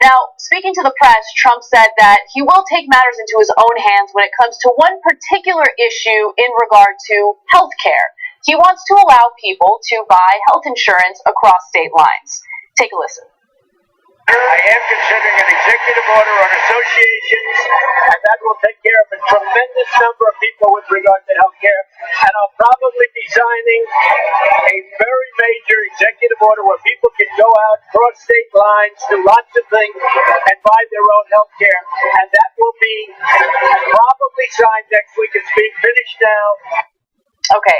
Now, speaking to the press, Trump said that he will take matters into his own hands when it comes to one particular issue in regard to health care. He wants to allow people to buy health insurance across state lines. Take a listen. I am considering an executive order on associations, and that will take care of a tremendous number of people with regard to health care. And I'll probably be signing a very major executive order where people can go out, cross state lines, do lots of things, and buy their own health care. And that will be probably signed next week. It's being finished now. Okay,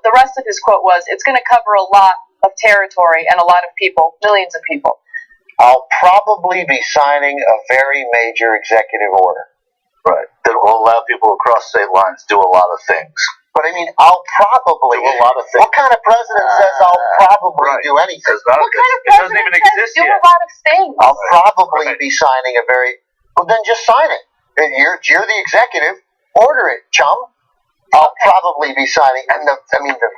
the rest of his quote was, it's going to cover a lot of territory and a lot of people, millions of people. I'll probably be signing a very major executive order. Right. That will allow people across state lines to do a lot of things. But I mean, I'll probably do a lot of things. What kind of president says I'll probably do anything? What kind of president says do a lot of things? I'll probably be signing a very... Well, then just sign it. You're the executive. Order it, chum. I'll probably be signing... the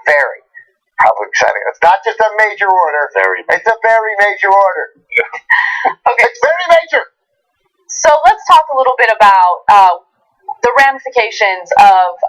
very... Probably signing. It's not just a major order. It's a very major order. Okay. It's very major. So let's talk a little bit about the ramifications of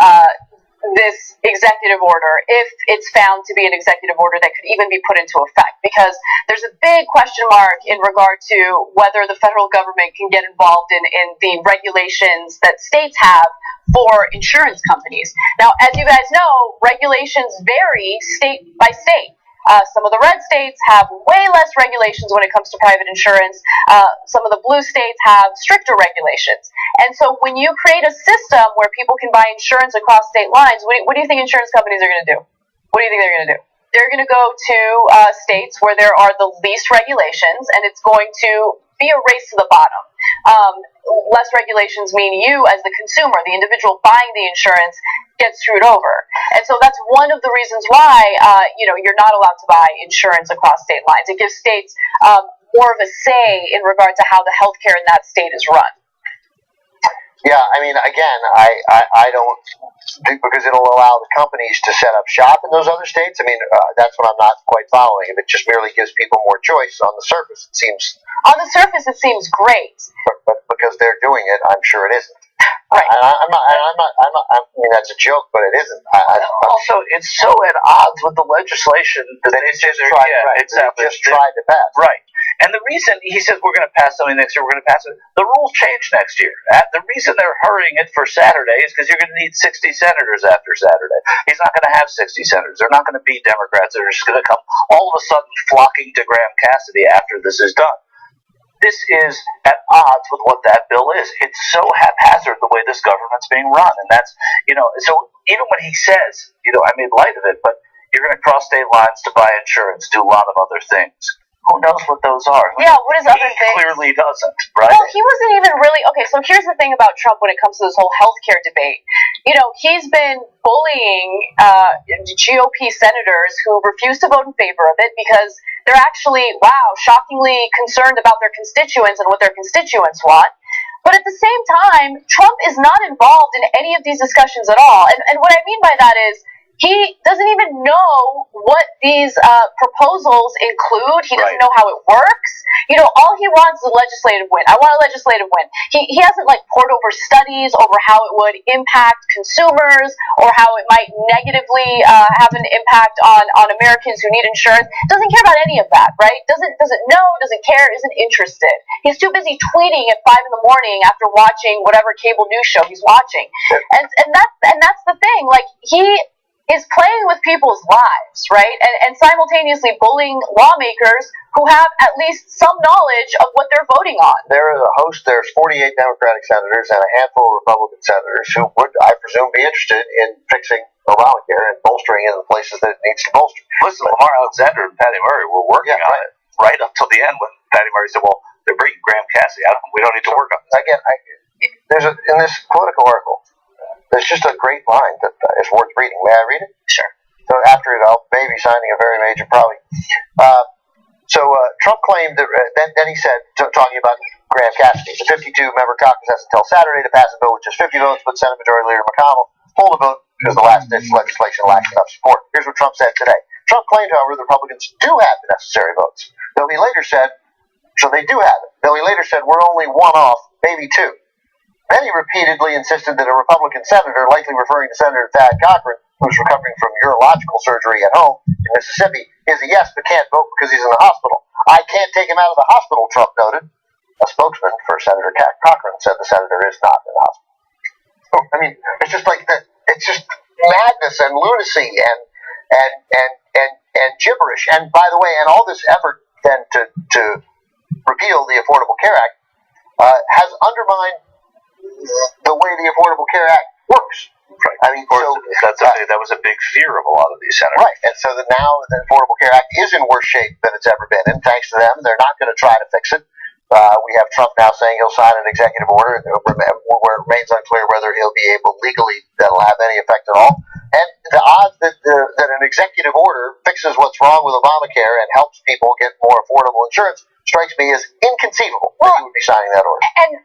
this executive order, if it's found to be an executive order that could even be put into effect, because there's a big question mark in regard to whether the federal government can get involved in the regulations that states have for insurance companies. Now, as you guys know, regulations vary state by state. Some of the red states have way less regulations when it comes to private insurance. Some of the blue states have stricter regulations. And so when you create a system where people can buy insurance across state lines, what do you think insurance companies are going to do? What do you think they're going to do? They're going to go to states where there are the least regulations, and it's going to be a race to the bottom. Less regulations mean you, as the consumer, the individual buying the insurance, gets screwed over. And so that's one of the reasons why you're not allowed to buy insurance across state lines. It gives states more of a say in regard to how the healthcare in that state is run. Yeah, I mean, again, I don't, because it'll allow the companies to set up shop in those other states. I mean, that's what I'm not quite following. If it just merely gives people more choice on the surface, it seems. On the surface, it seems great. But because they're doing it, I'm sure it isn't. Right. I mean, that's a joke, but it isn't. Also, it's so at odds with the legislation that it's just tried to pass. Right. And the reason he says we're going to pass something next year, we're going to pass it, the rules change next year. The reason they're hurrying it for Saturday is because you're going to need 60 senators after Saturday. He's not going to have 60 senators. They're not going to be Democrats. They're just going to come all of a sudden flocking to Graham Cassidy after this is done. This is at odds with what that bill is. It's so haphazard the way this government's being run. And that's, so even when he says, I made light of it, but you're going to cross state lines to buy insurance, do a lot of other things. Who knows what those are? Yeah, what is other things? He clearly doesn't, right? Well, he wasn't even really... Okay, so here's the thing about Trump when it comes to this whole healthcare debate. He's been bullying GOP senators who refuse to vote in favor of it because they're actually, shockingly concerned about their constituents and what their constituents want. But at the same time, Trump is not involved in any of these discussions at all. And what I mean by that is, he doesn't even know what these proposals include. He doesn't know how it works. All he wants is a legislative win. I want a legislative win. He hasn't poured over studies over how it would impact consumers or how it might negatively have an impact on Americans who need insurance. Doesn't care about any of that, right? Doesn't know, doesn't care, isn't interested. He's too busy tweeting at 5 a.m. after watching whatever cable news show he's watching. And that's the thing. He is playing with people's lives, right? And simultaneously bullying lawmakers who have at least some knowledge of what they're voting on. There's 48 Democratic senators and a handful of Republican senators who would, I presume, be interested in fixing Obamacare and bolstering it in the places that it needs to bolster. Listen, Lamar Alexander and Patty Murray were working on it right up till the end when Patty Murray said, well, they're bringing Graham Cassidy. We don't need to work on this. Again, in this Politico article, There's just a great line that is worth reading. May I read it? Sure. So after it, I'll maybe signing a very major probably. Trump claimed that then he said, talking about Graham Cassidy, the 52-member caucus has until Saturday to pass a bill with just 50 votes, but Senate Majority Leader McConnell pulled the vote because the last-ditch legislation lacks enough support. Here's what Trump said today. Trump claimed, however, the Republicans do have the necessary votes. Though he later said, so they do have it. Though he later said, we're only one off, maybe two. Then he repeatedly insisted that a Republican senator, likely referring to Senator Thad Cochran, who's recovering from urological surgery at home in Mississippi, is a yes but can't vote because he's in the hospital. I can't take him out of the hospital, Trump noted. A spokesman for Senator Cochran said the senator is not in the hospital. I mean, it's just like that. It's just madness and lunacy and gibberish. And by the way, and all this effort then to repeal the Affordable Care Act has undermined the way the Affordable Care Act works. Right. I mean, that was a big fear of a lot of these senators. Right, and so that now the Affordable Care Act is in worse shape than it's ever been, and thanks to them, they're not going to try to fix it. We have Trump now saying he'll sign an executive order where it remains unclear whether he'll be able legally that'll have any effect at all. And the odds that an executive order fixes what's wrong with Obamacare and helps people get more affordable insurance strikes me as inconceivable that he would be signing that order. And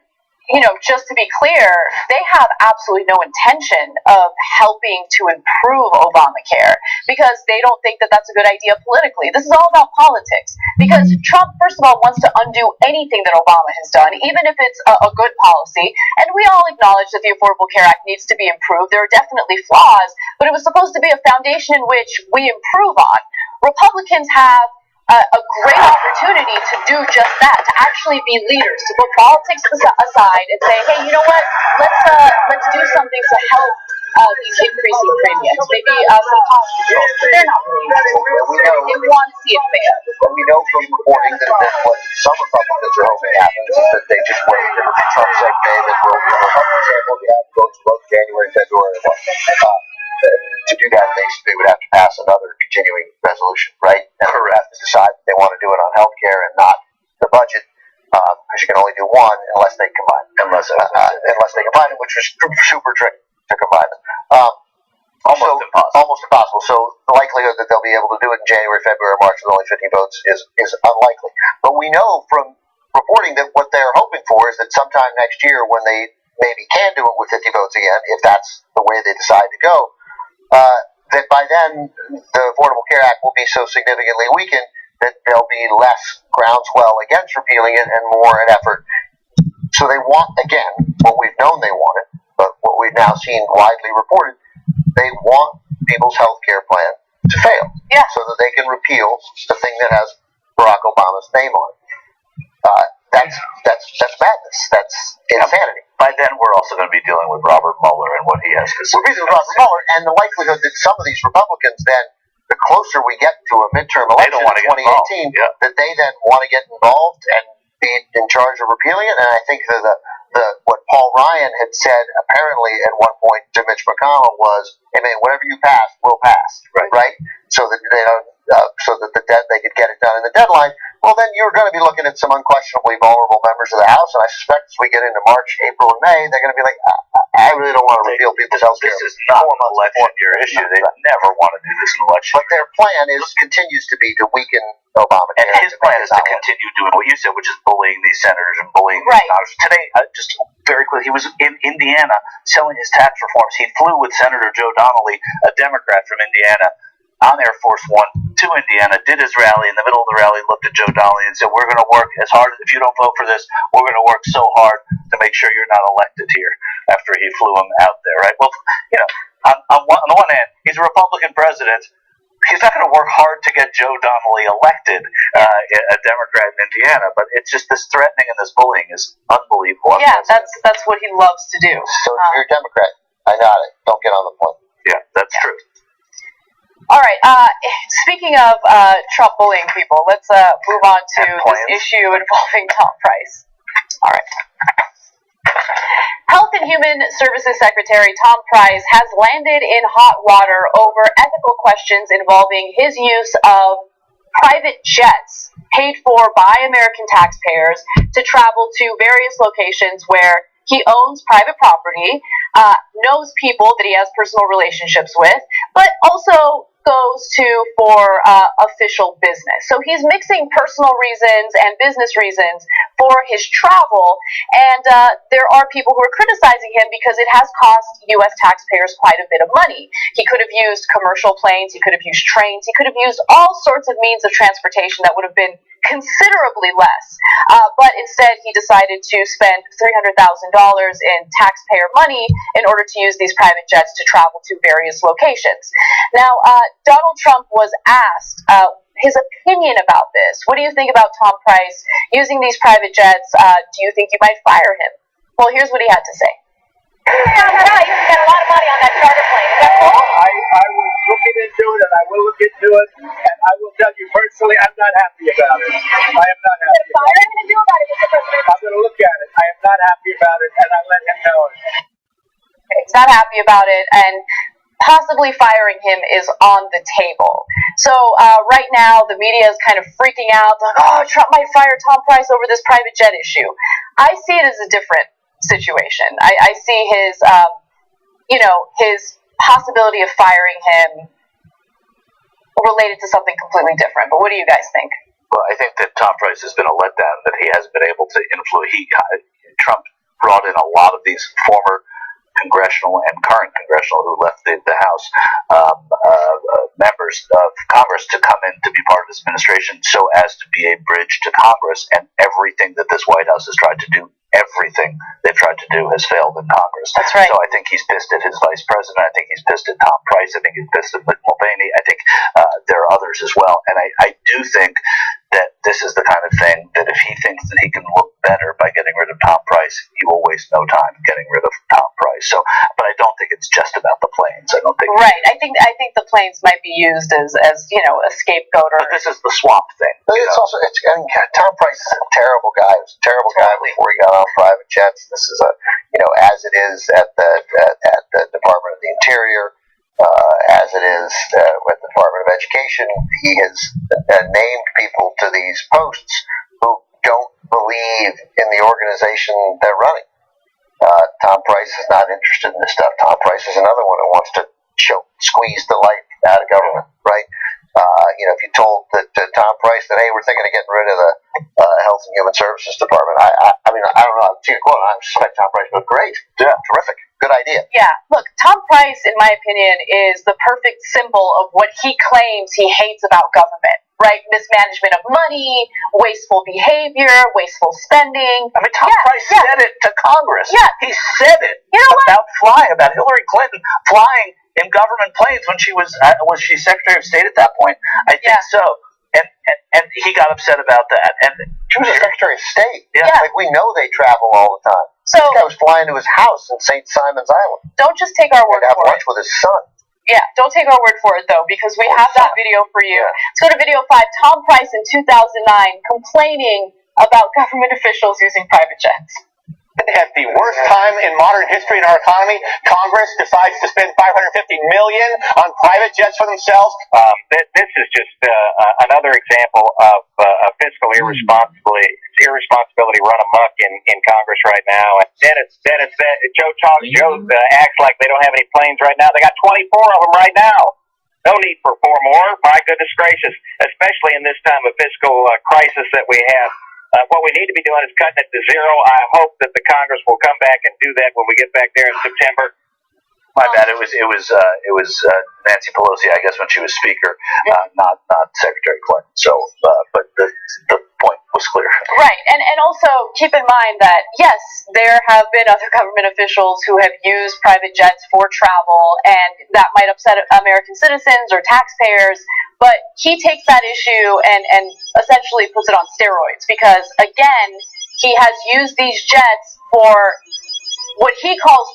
just to be clear, they have absolutely no intention of helping to improve Obamacare because they don't think that that's a good idea politically. This is all about politics because Trump, first of all, wants to undo anything that Obama has done, even if it's a good policy. And we all acknowledge that the Affordable Care Act needs to be improved. There are definitely flaws, but it was supposed to be a foundation in which we improve on. Republicans have a great opportunity to do just that, to actually be leaders, to put politics aside and say, hey, you know what, let's do something to help these increasing premiums. Maybe some cost controls, but they're not really interested. They want to see it fail. But we know from reporting that what some Republicans are hoping happens is that they just wait. Trump said today that Republicans will be out votes both January, February, and March. To do that, they would have to pass another continuing resolution, right? And they have to decide if they want to do it on health care and not the budget, because you can only do one unless they combine it. Unless they combine it, which was super tricky to combine them. Almost impossible. So the likelihood that they'll be able to do it in January, February, or March with only 50 votes is unlikely. But we know from reporting that what they're hoping for is that sometime next year, when they maybe can do it with 50 votes again, if that's the way they decide to go, that by then the Affordable Care Act will be so significantly weakened that there'll be less groundswell against repealing it and more an effort. So they want, again, what we've known they wanted, but what we've now seen widely reported, they want people's health care plan to fail. Yeah. So that they can repeal the thing that has Barack Obama's name on it. That's madness. That's insanity. By then, we're also going to be dealing with Robert Mueller and what he has to say. We're dealing with Robert Mueller and the likelihood that some of these Republicans then, the closer we get to a midterm election in 2018, that they then want to get involved and be in charge of repealing it. And I think that what Paul Ryan had said apparently at one point to Mitch McConnell was, "Hey man, whatever you pass, we'll pass." Right? So that they don't, they could get it done in the deadline. Well, then you're going to be looking at some unquestionably vulnerable members of the House, and I suspect as we get into March, April, and May, they're going to be like, I really don't want to repeal people's health care. This is not an election year issue. They never want to do this in election. But their plan continues to be to weaken Obamacare. And his plan is to continue doing what you said, which is bullying these senators and bullying these Congress. Today, just very quickly, he was in Indiana selling his tax reforms. He flew with Senator Joe Donnelly, a Democrat from Indiana, on Air Force One to Indiana, did his rally. In the middle of the rally, looked at Joe Donnelly and said, "We're going to work as hard. If you don't vote for this, we're going to work so hard to make sure you're not elected here." After he flew him out there, right? Well, on the one hand, he's a Republican president. He's not going to work hard to get Joe Donnelly elected, a Democrat in Indiana. But it's just this threatening and this bullying is unbelievable. Yeah, that's what he loves to do. So if you're a Democrat, I got it. Don't get on the plane. Yeah, that's true. All right. Speaking of Trump bullying people, let's move on to this issue involving Tom Price. All right. Health and Human Services Secretary Tom Price has landed in hot water over ethical questions involving his use of private jets paid for by American taxpayers to travel to various locations where he owns private property, knows people that he has personal relationships with, but also goes to for official business. So he's mixing personal reasons and business reasons for his travel, and there are people who are criticizing him because it has cost U.S. taxpayers quite a bit of money. He could have used commercial planes, he could have used trains, he could have used all sorts of means of transportation that would have been considerably less, but instead he decided to spend $300,000 in taxpayer money in order to use these private jets to travel to various locations. Now, Donald Trump was asked his opinion about this. What do you think about Tom Price using these private jets? Do you think you might fire him? Well, here's what he had to say. Tom Price spent a lot of money on that charter plane. Is that cool? I was looking into it, and I will look into it, and I will tell you personally, I'm not happy about it. I am not happy. Is there anything to do about it, Mr. President? I'm going to look at it. I am not happy about it, and I let him know it. He's not happy about it, and possibly firing him is on the table. So right now, the media is kind of freaking out, like, oh, Trump might fire Tom Price over this private jet issue. I see it as a different situation. I see his, his possibility of firing him related to something completely different. But what do you guys think? Well, I think that Tom Price has been a letdown, that he hasn't been able to influence. Trump brought in a lot of these former congressional and current congressional who left the House members of Congress to come in to be part of his administration so as to be a bridge to Congress, and everything that this White House has tried to do, everything they've tried to do has failed in Congress. That's right. So I think he's pissed at his vice president. I think he's pissed at Tom Price. I think he's pissed at Mick Mulvaney. I think there are others as well. And I do think that this is the kind of thing that if he thinks that he can look better by getting rid of Tom Price, he will waste no time getting rid of Tom Price. So, but I don't think it's just about the planes. I don't think. Right. I think the planes might be used as a scapegoat. But this is the swamp thing. But it's also Tom Price is a terrible guy. He was a terrible guy before he got on private jets. This is as it is at the Department of the Interior, as it is with the Department of Education. He has named people to these posts who don't believe in the organization they're running. Tom Price is not interested in this stuff. Tom Price is another one who wants to squeeze the life out of government, right? If you told that Tom Price that, hey, we're thinking of getting rid of the Health and Human Services Department, I don't know. To your quote, I suspect Tom Price, but great, yeah, terrific, good idea. Yeah, look, Tom Price, in my opinion, is the perfect symbol of what he claims he hates about government. Right, mismanagement of money, wasteful behavior, wasteful spending. I mean, Tom Price said it to Congress. Yeah, he said it about Hillary Clinton flying in government planes when she was she Secretary of State at that point? I think so. And he got upset about that. And she was a Secretary of State. Yeah. Like, we know they travel all the time. So this guy was flying to his house in St. Simon's Island. Don't just take our word for it. To have lunch with his son. Yeah, don't take our word for it, though, because we have that video for you. Yeah. Let's go to video 5. Tom Price in 2009 complaining about government officials using private jets. At the worst time in modern history in our economy, Congress decides to spend $550 million on private jets for themselves. This is just another example of fiscal irresponsibility run amok in Congress right now. And Joe acts like they don't have any planes right now. They got 24 of them right now. No need for 4 more. My goodness gracious, especially in this time of fiscal crisis that we have. What we need to be doing is cutting it to zero. I hope that the Congress will come back and do that when we get back there in September. My bad. It was Nancy Pelosi, I guess, when she was Speaker, not Secretary Clinton. So, but the point was clear. Right, and also keep in mind that yes, there have been other government officials who have used private jets for travel, and that might upset American citizens or taxpayers. But he takes that issue and essentially puts it on steroids because, again, he has used these jets for what he calls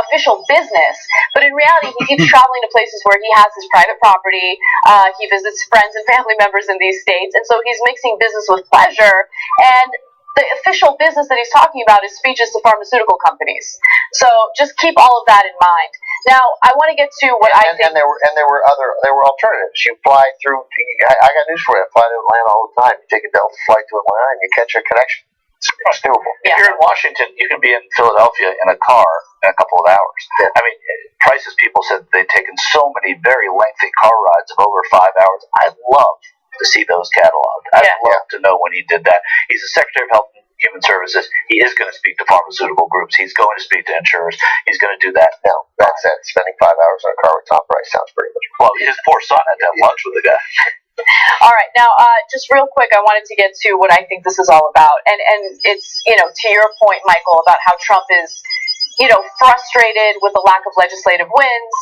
official business. But in reality, he keeps traveling to places where he has his private property. He visits friends and family members in these states. And so he's mixing business with pleasure. And the official business that he's talking about is speeches to pharmaceutical companies. So just keep all of that in mind. Now, I want to get to what I think. And there were alternatives. You fly through. I got news for you. I fly to Atlanta all the time. You take a Delta flight to Atlanta, and you catch a connection. It's doable. If you're in Washington, you can be in Philadelphia in a car in a couple of hours. Yeah. I mean, Price's people said they'd taken so many very lengthy car rides of over 5 hours. I'd love to see those cataloged. I'd love to know when he did that. He's the Secretary of Health and Human Services. He is going to speak to pharmaceutical groups. He's going to speak to insurers. He's going to do that. Now, that said, spending 5 hours in a car with Tom Price sounds pretty much. Well, his poor son had to have lunch with the guy. All right, now just real quick, I wanted to get to what I think this is all about, and it's to your point, Michael, about how Trump is frustrated with the lack of legislative wins.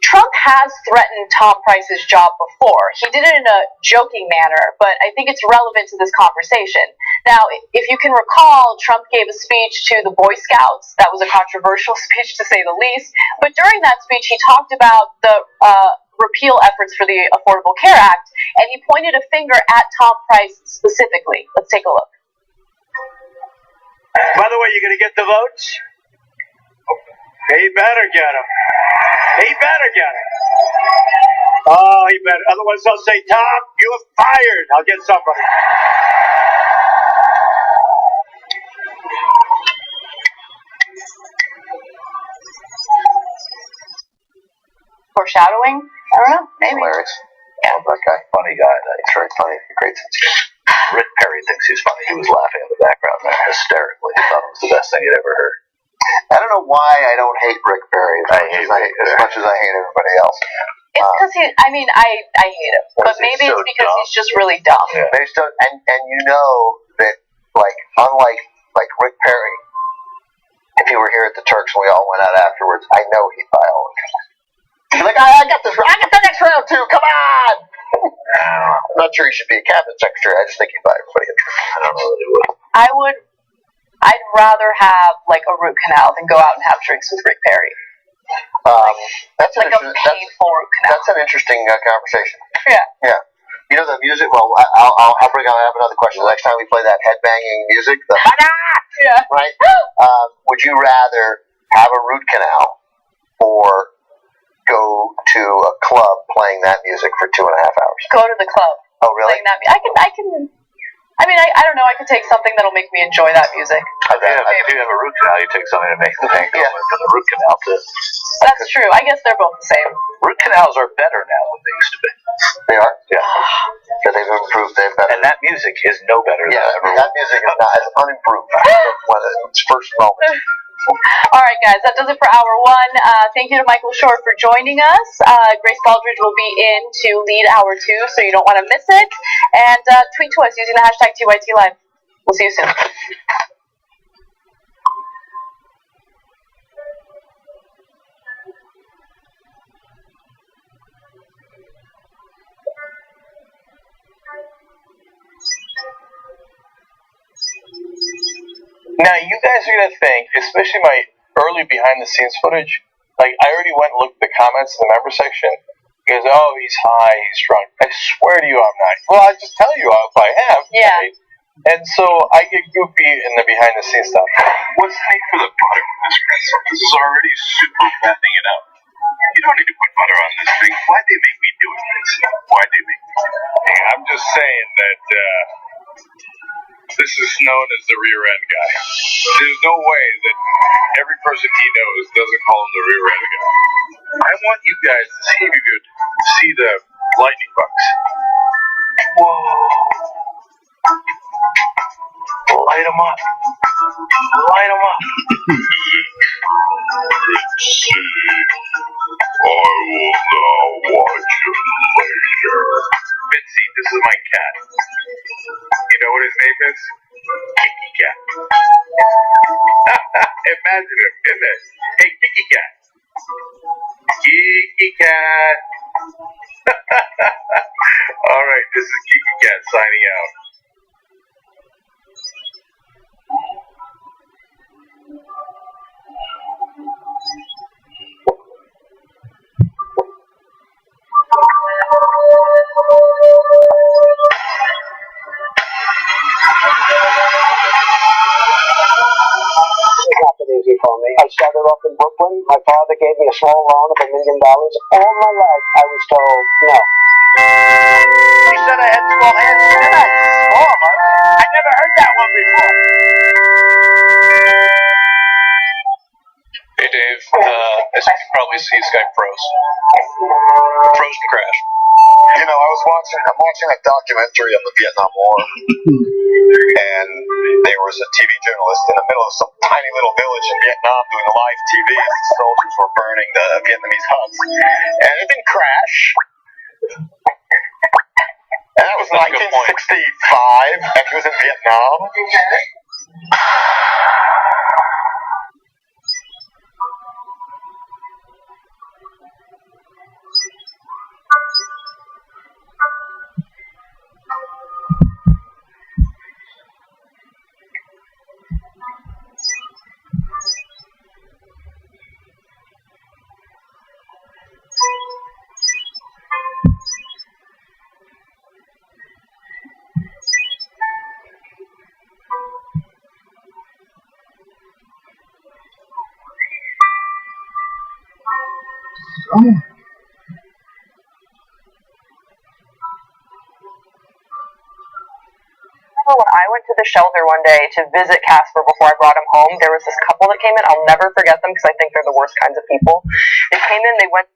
Trump has threatened Tom Price's job before. He did it in a joking manner, but I think it's relevant to this conversation. Now, if you can recall, Trump gave a speech to the Boy Scouts. That was a controversial speech, to say the least. But during that speech, he talked about the repeal efforts for the Affordable Care Act, and he pointed a finger at Tom Price specifically. Let's take a look. By the way, you going to get the votes? He better get them. He better get them. Oh, he better. Otherwise, they'll say, Tom, you're fired. I'll get somebody. Foreshadowing? I don't know. Maybe. Hilarious. Yeah, that guy, funny guy. He's very funny. Great sense. Rick Perry thinks he's funny. He was laughing in the background there hysterically. He thought it was the best thing he'd ever heard. I don't know why I don't hate Rick Perry as much as I hate everybody else. It's because I hate him. But maybe it's because he's just really dumb. Yeah. And you know that, unlike Rick Perry, if he were here at the Turks and we all went out afterwards, I know he'd buy all of it. He'd be like, I got this. I got the next round too. Come on. I'm not sure he should be a cabinet secretary. I just think he'd buy everybody a drink. I don't know that he would. I'd rather have a root canal than go out and have drinks with Rick Perry. That's a painful root canal. That's an interesting conversation. Yeah. Yeah. You know the music. Well, I'll bring on. I have another question. The next time we play that headbanging music, right? Would you rather have a root canal or go to a club playing that music for 2.5 hours? Go to the club. Oh, really? Playing that music. I don't know. I could take something that'll make me enjoy that music. If you have a root canal, you take something to make the pain go from the root canal to. That's true. I guess they're both the same. Root canals are better now than they used to be. They are? Yeah. Yeah, they've improved. They've better. And that music is no better than ever. That music is not as unimproved when its first moment. All right, guys, that does it for hour one. Thank you to Michael Short for joining us. Grace Baldridge will be in to lead hour two, so you don't want to miss it. And tweet to us using the hashtag TYT Live. We'll see you soon. Now, you guys are going to think, especially my early behind-the-scenes footage, I already went and looked at the comments in the member section, because, he's high, he's drunk. I swear to you I'm not. Well, I just tell you if I am. Yeah. Right? And so I get goofy in the behind-the-scenes stuff. What's the need for the butter on this pretzel? This is already super fattening it up. You don't need to put butter on this thing. Why'd they make me do it, Vince? Why'd they make me do it? I'm just saying that, this is known as the rear end guy. There's no way that every person he knows doesn't call him the rear end guy. I want you guys to see if you could see the lightning bugs. Whoa. Light them up. Light them up. I will now watch your pleasure. Bitsy, this is my cat. You know what his name is? Kiki Cat. Imagine him, isn't it? Hey, Kiki Cat. Kiki Cat. All right, this is Kiki Cat signing out. Easy for me. I started off in Brooklyn. My father gave me a small loan of $1 million. All my life, I was told no. You said I had small hands. Small, huh? I never heard that one before. Skype froze. Froze to crash. You know, I'm watching a documentary on the Vietnam War, and there was a TV journalist in the middle of some tiny little village in Vietnam doing a live TV as the soldiers were burning the Vietnamese huts, and it didn't crash. And that was 1965, and he was in Vietnam. Oh. When I went to the shelter one day to visit Casper before I brought him home, there was this couple that came in. I'll never forget them because I think they're the worst kinds of people. They came in, they went.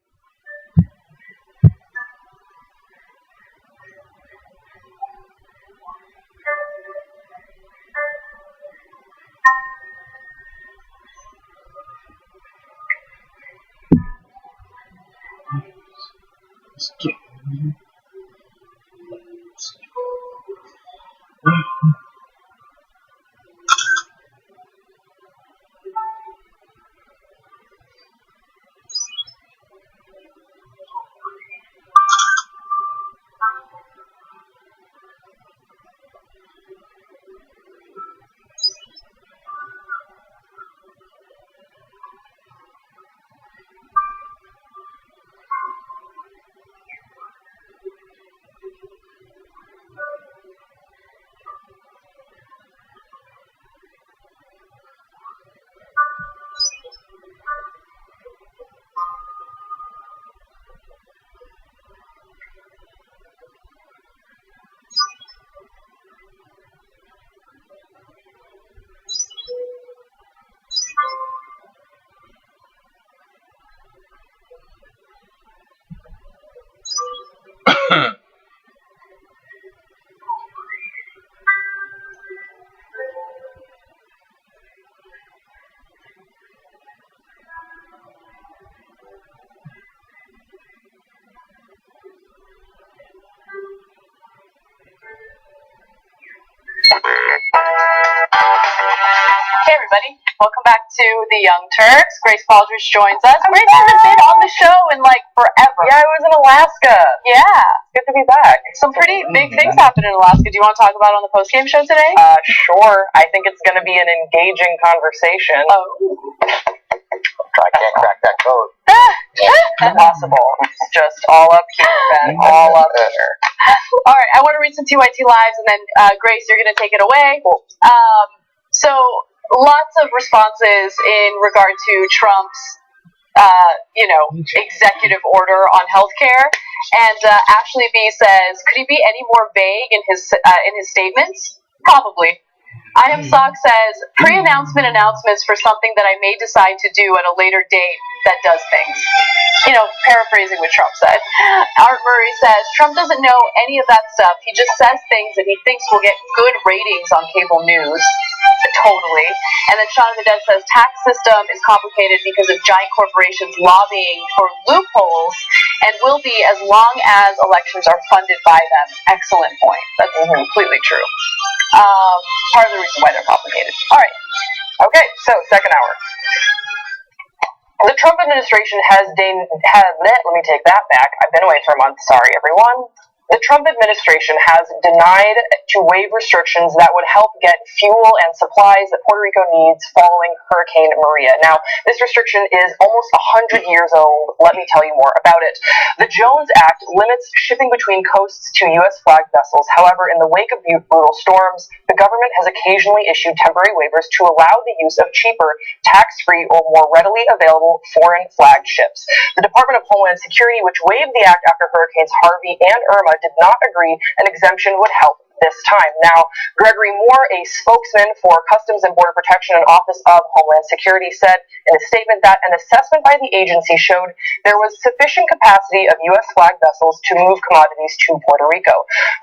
Hey everybody, welcome back to the Young Turks. Grace Baldridge joins us. Grace hasn't been on the show in like forever. Yeah, I was in Alaska. Yeah. It's good to be back. Some pretty big things happened in Alaska. Do you want to talk about it on the post-game show today? Sure. I think it's going to be an engaging conversation. Oh. I can't crack that code. Impossible. It's just all up here, Ben. All up here. All right, I want to read some TYT lives, and then Grace, you're going to take it away. Cool. So lots of responses in regard to Trump's, executive order on healthcare. And Ashley B says, could he be any more vague in his statements? Probably. I Am Sock says, pre-announcement announcements for something that I may decide to do at a later date that does things. Paraphrasing what Trump said. Art Murray says, Trump doesn't know any of that stuff. He just says things that he thinks will get good ratings on cable news. Totally. And then Sean Vidette says, tax system is complicated because of giant corporations lobbying for loopholes and will be as long as elections are funded by them. Excellent point. That's completely true. Part of the reason why they're complicated. All right. Okay, so second hour. The Trump administration let me take that back. I've been away for a month. Sorry, everyone. The Trump administration has denied to waive restrictions that would help get fuel and supplies that Puerto Rico needs following Hurricane Maria. Now, this restriction is almost 100 years old. Let me tell you more about it. The Jones Act limits shipping between coasts to U.S. flagged vessels. However, in the wake of brutal storms, the government has occasionally issued temporary waivers to allow the use of cheaper, tax-free, or more readily available foreign flagged ships. The Department of Homeland Security, which waived the act after Hurricanes Harvey and Irma, did not agree an exemption would help this time. Now, Gregory Moore, a spokesman for Customs and Border Protection and Office of Homeland Security, said in a statement that an assessment by the agency showed there was sufficient capacity of U.S. flag vessels to move commodities to Puerto Rico,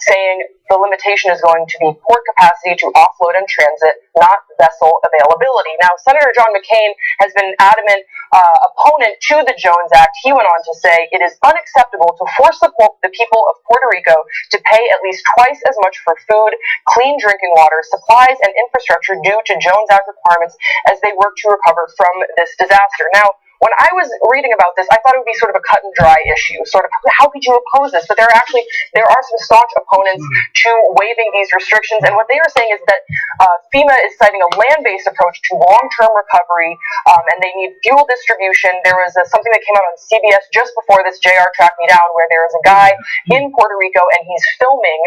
saying the limitation is going to be port capacity to offload and transit, not vessel availability. Now, Senator John McCain has been an adamant opponent to the Jones Act. He went on to say it is unacceptable to force the people of Puerto Rico to pay at least twice as much for food, clean drinking water, supplies, and infrastructure due to Jones Act requirements as they work to recover from this disaster. Now, when I was reading about this, I thought it would be sort of a cut and dry issue, sort of how could you oppose this? But there are some staunch opponents to waiving these restrictions, and what they are saying is that FEMA is citing a land-based approach to long-term recovery, and they need fuel distribution. There was something that came out on CBS just before this. JR tracked me down, where there is a guy in Puerto Rico, and he's filming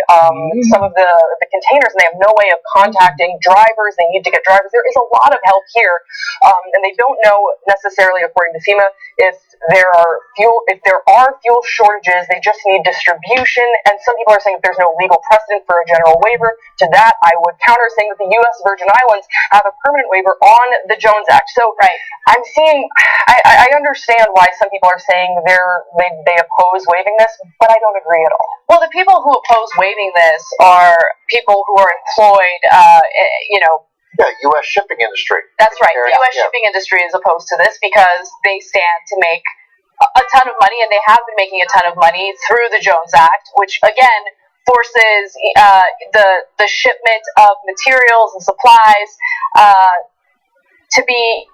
some of the containers, and they have no way of contacting drivers. They need to get drivers. There is a lot of help here, and they don't know necessarily, according to FEMA, if there are fuel shortages. They just need distribution, and some people are saying if there's no legal precedent for a general waiver. To that, I would counter saying that the U.S. Virgin Islands have a permanent waiver on the Jones Act. So I'm seeing, I understand why some people are saying they oppose waiving this, but I don't agree at all. Well, the people who oppose waiving this are people who are employed, Yeah, U.S. shipping industry. That's right. The U.S. shipping industry is opposed to this because they stand to make a ton of money, and they have been making a ton of money through the Jones Act, which again forces the shipment of materials and supplies to be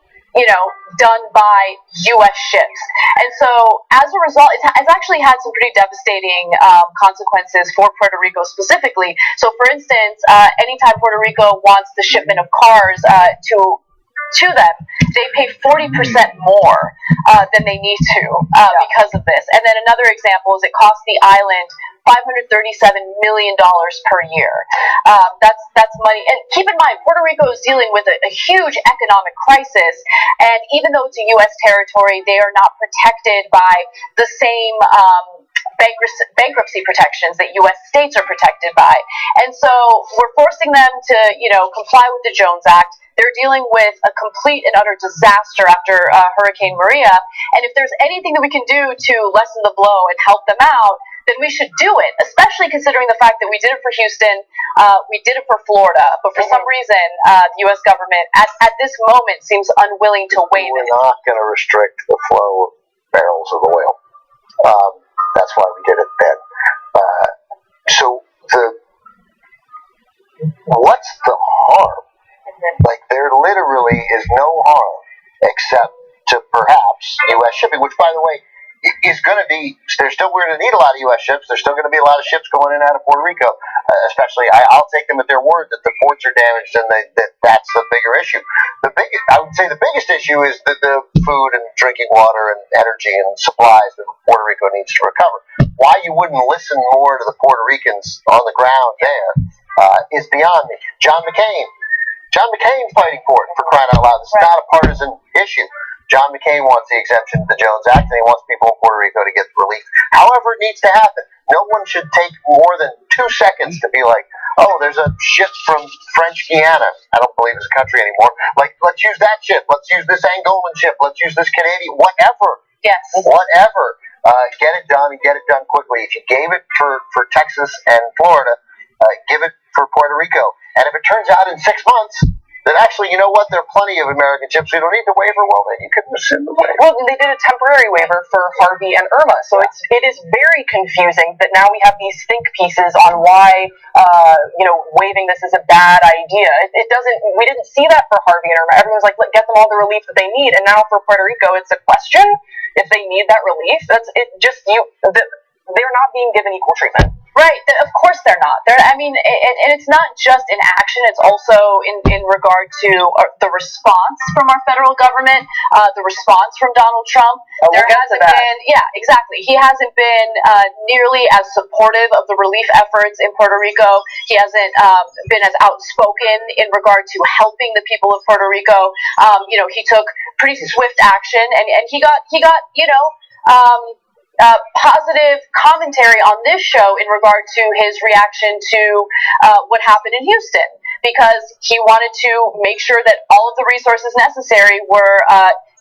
done by U.S. ships. And so, as a result, it's actually had some pretty devastating consequences for Puerto Rico specifically. So, for instance, anytime Puerto Rico wants the shipment of cars to them, they pay 40% more than they need to because of this. And then another example is it costs the island $537 million per year. That's money. And keep in mind, Puerto Rico is dealing with a huge economic crisis, and even though it's a U.S. territory, they are not protected by the same bankruptcy protections that U.S. states are protected by. And so we're forcing them to, comply with the Jones Act. They're dealing with a complete and utter disaster after Hurricane Maria. And if there's anything that we can do to lessen the blow and help them out, then we should do it, especially considering the fact that we did it for Houston, we did it for Florida, but for some reason, the U.S. government at this moment seems unwilling to waive it. We're not going to restrict the flow of barrels of oil. That's why we did it then. So what's the harm? Like, there literally is no harm except to perhaps U.S. shipping, which, by the way, is going to be, we're going to need a lot of U.S. ships. There's still going to be a lot of ships going in and out of Puerto Rico, especially. I'll take them at their word that the ports are damaged and that's the bigger issue. I would say the biggest issue is the food and drinking water and energy and supplies that Puerto Rico needs to recover. Why you wouldn't listen more to the Puerto Ricans on the ground there is beyond me. John McCain's fighting for it, for crying out loud. It's not a partisan issue. John McCain wants the exemption to the Jones Act, and he wants people in Puerto Rico to get relief. However it needs to happen. No one should take more than 2 seconds to be like, oh, there's a ship from French Guiana. I don't believe it's a country anymore. Like, let's use that ship. Let's use this Angolan ship. Let's use this Canadian. Whatever. Yes. Whatever. Get it done, and get it done quickly. If you gave it for Texas and Florida, give it for Puerto Rico. And if it turns out in 6 months that actually, you know what, there are plenty of American ships who don't need the waiver, well, then you could rescind the waiver. Well, they did a temporary waiver for Harvey and Irma, so it is very confusing that now we have these think pieces on why, waiving this is a bad idea. It doesn't, we didn't see that for Harvey and Irma. Everyone's like, get them all the relief that they need, and now for Puerto Rico, it's a question if they need that relief. They're not being given equal treatment. Right, of course they're not. And it's not just in action, it's also in regard to the response from our federal government, the response from Donald Trump. There hasn't been, exactly. He hasn't been nearly as supportive of the relief efforts in Puerto Rico. He hasn't been as outspoken in regard to helping the people of Puerto Rico. He took pretty swift action, and he got positive commentary on this show in regard to his reaction to what happened in Houston, because he wanted to make sure that all of the resources necessary were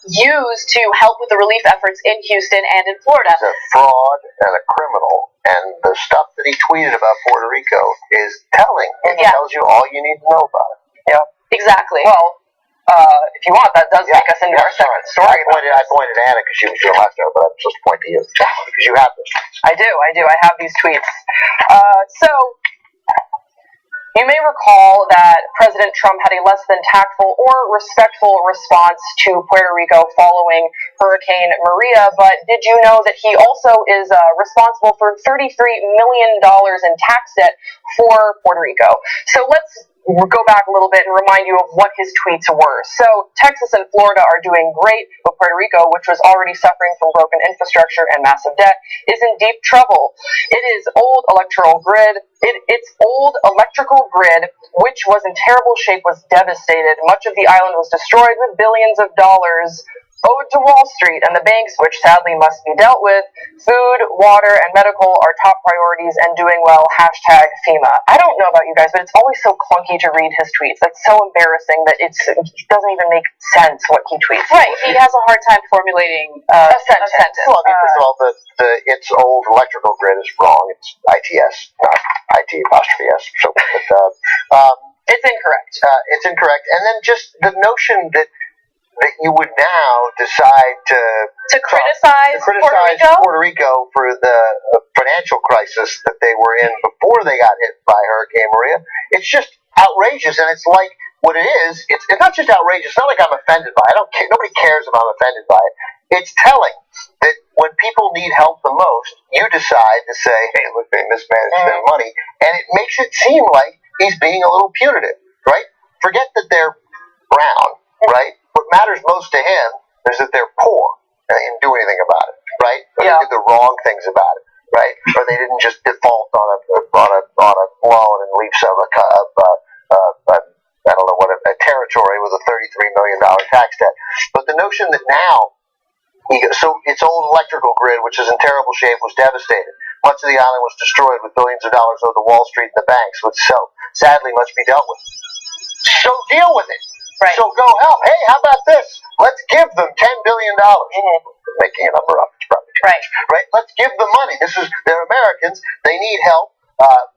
used to help with the relief efforts in Houston and in Florida. He's a fraud and a criminal, and the stuff that he tweeted about Puerto Rico is telling. It tells you all you need to know about it. Yeah, exactly. Well, if you want, that does take us into our second story. I pointed to Anna because she was here last time, but I'm supposed to point to you because you have this. I do. I have these tweets. So, you may recall that President Trump had a less than tactful or respectful response to Puerto Rico following Hurricane Maria, but did you know that he also is responsible for $33 million in tax debt for Puerto Rico? So let's go back a little bit and remind you of what his tweets were. So, Texas and Florida are doing great, but Puerto Rico, which was already suffering from broken infrastructure and massive debt, is in deep trouble. Its old electrical grid, which was in terrible shape, was devastated. Much of the island was destroyed, with billions of dollars owed to Wall Street and the banks, which sadly must be dealt with. Food, water, and medical are top priorities, and doing well, #FEMA. I don't know about you guys, but it's always so clunky to read his tweets. It's so embarrassing that it doesn't even make sense what he tweets. Right, he has a hard time formulating a sentence. Well, I mean, first of all, its old electrical grid is wrong. It's ITS, not IT''S. So, it's incorrect. It's incorrect. And then just the notion that you would now decide to criticize Puerto Rico for the financial crisis that they were in before they got hit by Hurricane Maria. It's just outrageous, and it's like what it is. It's not just outrageous. It's not like I'm offended by it. I don't care. Nobody cares if I'm offended by it. It's telling that when people need help the most, you decide to say, "Hey, look, they mismanaged their money," and it makes it seem like he's being a little punitive, right? Forget that they're brown, right? What matters most to him is that they're poor and they didn't do anything about it, right? Or they did the wrong things about it, right? Or they didn't just default on a loan and leave some I don't know what a territory with a $33 million tax debt. But the notion that now so its old electrical grid, which is in terrible shape, was devastated. Much of the island was destroyed, with billions of dollars owed to Wall Street and the banks, which sadly must be dealt with. So deal with it. Right. So go help. Hey, how about this? Let's give them $10 billion. Making a number up. It's probably too much. Right? Let's give them money. They're Americans. They need help.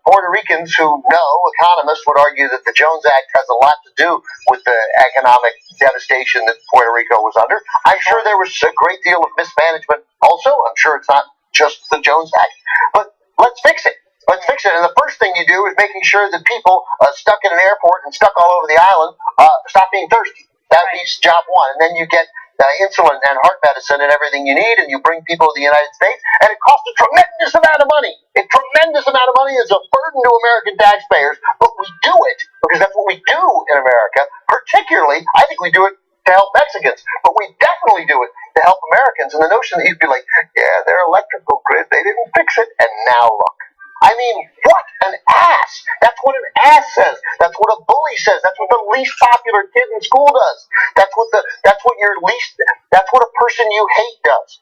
Puerto Ricans who know, economists would argue that the Jones Act has a lot to do with the economic devastation that Puerto Rico was under. I'm sure there was a great deal of mismanagement also. I'm sure it's not just the Jones Act. But let's fix it. Let's fix it. And the first thing you do is making sure that people stuck in an airport and stuck all over the island stop being thirsty. That would be job one. And then you get insulin and heart medicine and everything you need, and you bring people to the United States, and it costs a tremendous amount of money. A tremendous amount of money is a burden to American taxpayers, but we do it because that's what we do in America. Particularly, I think we do it to help Mexicans, but we definitely do it to help Americans. And the notion that you'd be like, yeah, their electrical grid, they didn't fix it, and now look. I mean, what an ass. That's what an ass says. That's what a bully says. That's what the least popular kid in school does. That's what a person you hate does.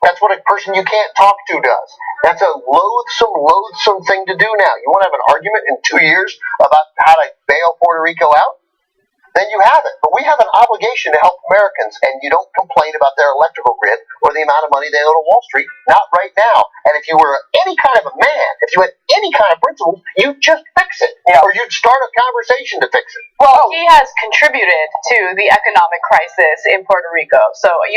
That's what a person you can't talk to does. That's a loathsome thing to do now. You want to have an argument in 2 years about how to bail Puerto Rico out? Then you have it. But we have an obligation to help Americans, and you don't complain about their electrical grid or the amount of money they owe to Wall Street. Not right now. And if you were any kind of a man, if you had any kind of principles, you'd just fix it. Or you'd start a conversation to fix it. Well, he has contributed to the economic crisis in Puerto Rico. So he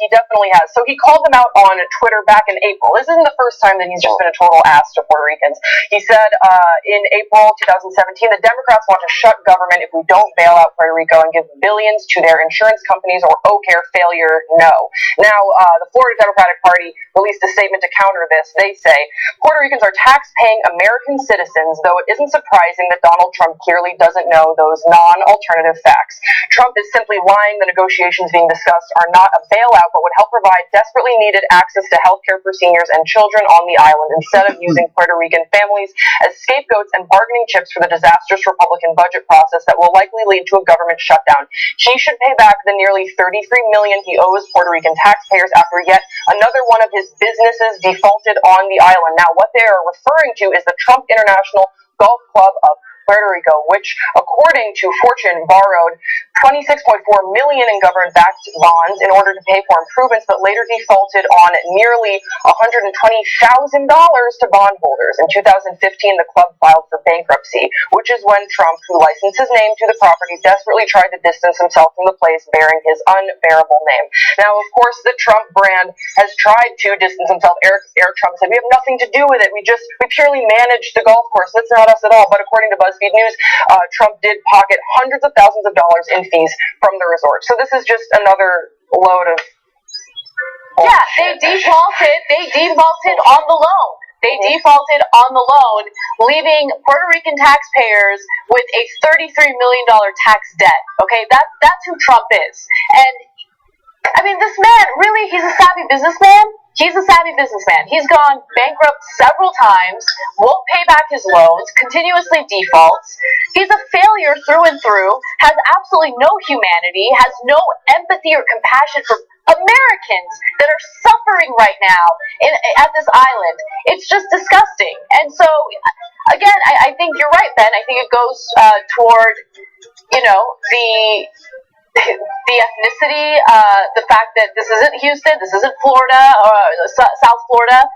definitely has. So he called them out on Twitter back in April. This isn't the first time that he's just been a total ass to Puerto Ricans. He said in April 2017, the Democrats want to shut government if we don't bail out Puerto Rico and give billions to their insurance companies, or care failure, no. Now, the Florida Democratic Party released a statement to counter this. They say, Puerto Ricans are tax-paying American citizens, though it isn't surprising that Donald Trump clearly doesn't know those non-alternative facts. Trump is simply lying. The negotiations being discussed are not a bailout, but would help provide desperately needed access to health care for seniors and children on the island instead of using Puerto Rican families as scapegoats and bargaining chips for the disastrous Republican budget process that will likely lead to a government shutdown. He should pay back the nearly $33 million he owes Puerto Rican taxpayers after yet another one of his businesses defaulted on the island. Now, what they are referring to is the Trump International Golf Club of Puerto Rico, which, according to Fortune, borrowed $26.4 million in government-backed bonds in order to pay for improvements, but later defaulted on nearly $120,000 to bondholders. In 2015, the club filed for bankruptcy, which is when Trump, who licensed his name to the property, desperately tried to distance himself from the place bearing his unbearable name. Now, of course, the Trump brand has tried to distance himself. Eric Trump said, "We have nothing to do with it. We purely manage the golf course. That's not us at all." But according to BuzzFeed News, Trump did pocket hundreds of thousands of dollars in fees from the resort. So this is just another load of yeah, they defaulted on the loan. They defaulted on the loan, leaving Puerto Rican taxpayers with a $33 million tax debt. Okay, that's who Trump is. And I mean, this man, really, he's a savvy businessman. He's a savvy businessman. He's gone bankrupt several times, won't pay back his loans, continuously defaults. He's a failure through and through, has absolutely no humanity, has no empathy or compassion for Americans that are suffering right now at this island. It's just disgusting. And so, again, I think you're right, Ben. I think it goes toward, the ethnicity, the fact that this isn't Houston, this isn't Florida, or South Florida.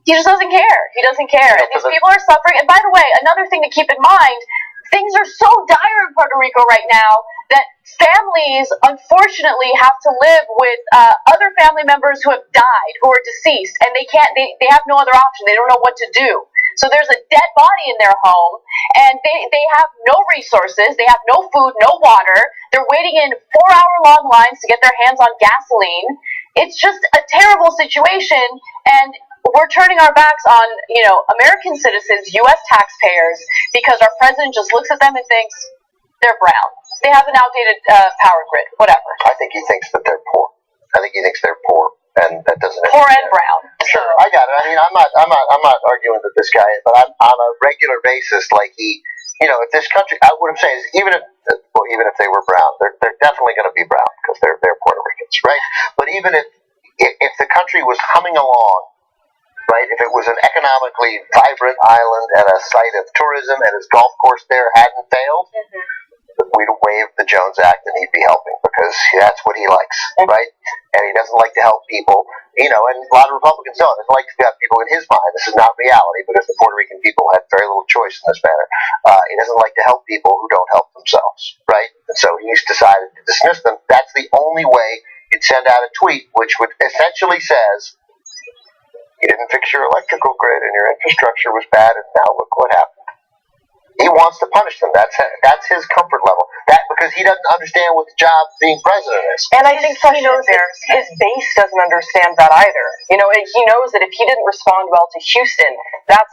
He just doesn't care. He doesn't care. And these people are suffering. And by the way, another thing to keep in mind, things are so dire in Puerto Rico right now that families, unfortunately, have to live with other family members who have died, who are deceased, and they have no other option. They don't know what to do. So there's a dead body in their home, and they have no resources, they have no food, no water, they're waiting in 4-hour-long lines to get their hands on gasoline. It's just a terrible situation, and we're turning our backs on, American citizens, U.S. taxpayers, because our president just looks at them and thinks they're brown. They have an outdated power grid, whatever. I think he thinks that they're poor. I think he thinks they're poor. And that doesn't. Poor and brown. Sure, I got it. I mean, I'm not arguing that this guy, but on a regular basis, like if this country, what I'm saying is, even if they were brown, they're definitely going to be brown because they're Puerto Ricans, right? But even if the country was humming along, right? If it was an economically vibrant island and a site of tourism, and his golf course there hadn't failed. We'd wave the Jones Act and he'd be helping because that's what he likes, right? And he doesn't like to help people, and a lot of Republicans don't. They like to have people in his mind. This is not reality because the Puerto Rican people had very little choice in this matter. He doesn't like to help people who don't help themselves, right? And so he's decided to dismiss them. That's the only way you'd send out a tweet which would essentially says, you didn't fix your electrical grid and your infrastructure was bad and now look what happened. He wants to punish them. That's his comfort level. That because he doesn't understand what the job of being president is. And I think he knows his base doesn't understand that either. He knows that if he didn't respond well to Houston, that's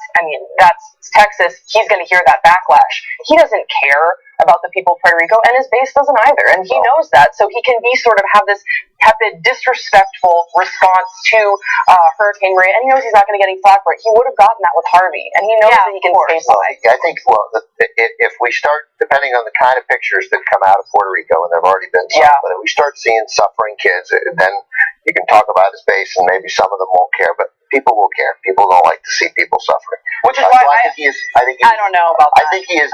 Texas. He's going to hear that backlash. He doesn't care about the people of Puerto Rico, and his base doesn't either. And he knows that, so he can have this tepid, disrespectful response to Hurricane Maria, and he knows he's not going to get any flack for it. He would have gotten that with Harvey, and he knows that he can stay silent. I think, if we start, depending on the kind of pictures that come out of Puerto Rico, and there have already been some, but if we start seeing suffering kids, then you can talk about his base, and maybe some of them won't care, but people will care. People don't like to see people suffering. Which is why I don't know about that. I think he is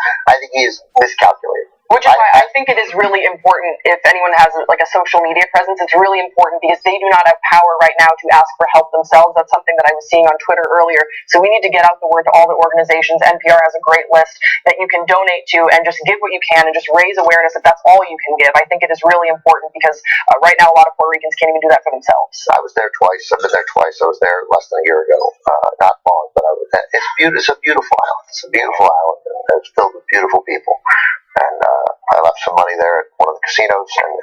miscalculated. Which is why I think it is really important, if anyone has a social media presence, it's really important because they do not have power right now to ask for help themselves. That's something that I was seeing on Twitter earlier. So we need to get out the word to all the organizations. NPR has a great list that you can donate to and just give what you can and just raise awareness if that's all you can give. I think it is really important because right now a lot of Puerto Ricans can't even do that for themselves. I was there twice. I've been there twice. I was there less than a year ago. Not long, but it's a beautiful island. It's a beautiful island, and it's filled with beautiful people. And I left some money there at one of the casinos, and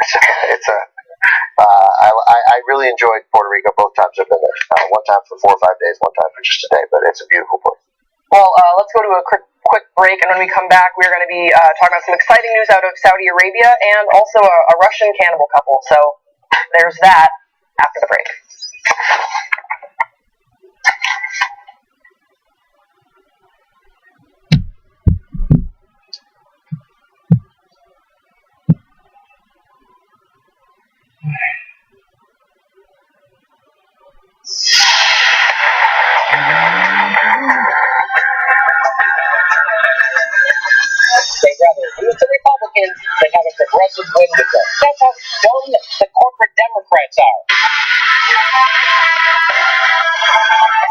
I really enjoyed Puerto Rico both times I've been there. One time for 4 or 5 days, one time for just a day, but it's a beautiful place. Well, let's go to a quick quick break, and when we come back, we're going to be talking about some exciting news out of Saudi Arabia and also a Russian cannibal couple. So there's that after the break. They'd rather lose to Republicans than have a progressive win with them. That's how dumb the corporate Democrats are.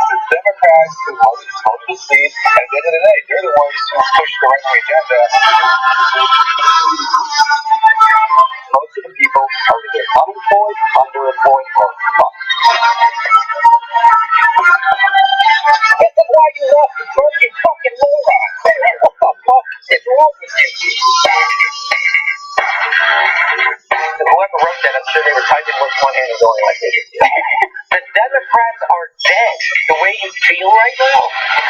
The Democrats who hold the seat, and at the end of the day, they're the ones who push the right-wing agenda. Most of the people are either unemployed, underemployed, or fucked. This is why you lost the Trump, you fucking moron. What the fuck is wrong with you? And whoever wrote that, I'm sure they were typing with one hand and going like this. The Democrats are dead. The way you feel right now,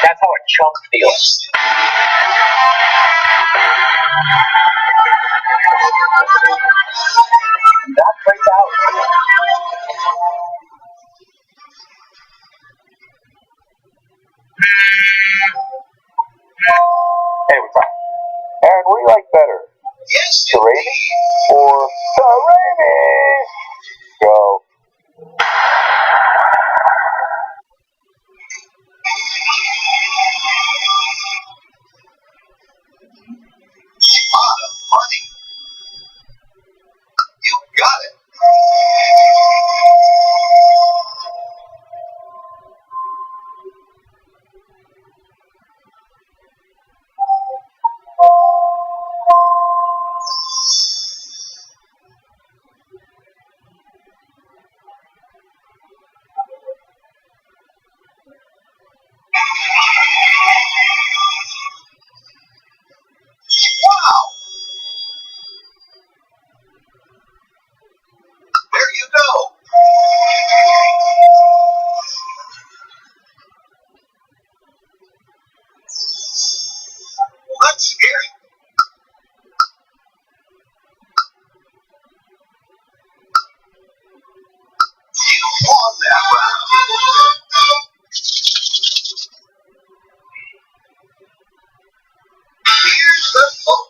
that's how a chump feels. That freaks out. Hey, what's up? Aaron, what do you like better? Yes, The Ravens or the Ravens? Go. lot of money. You got it. Wow. There you go. That's scary. You won that round. Here's the phone.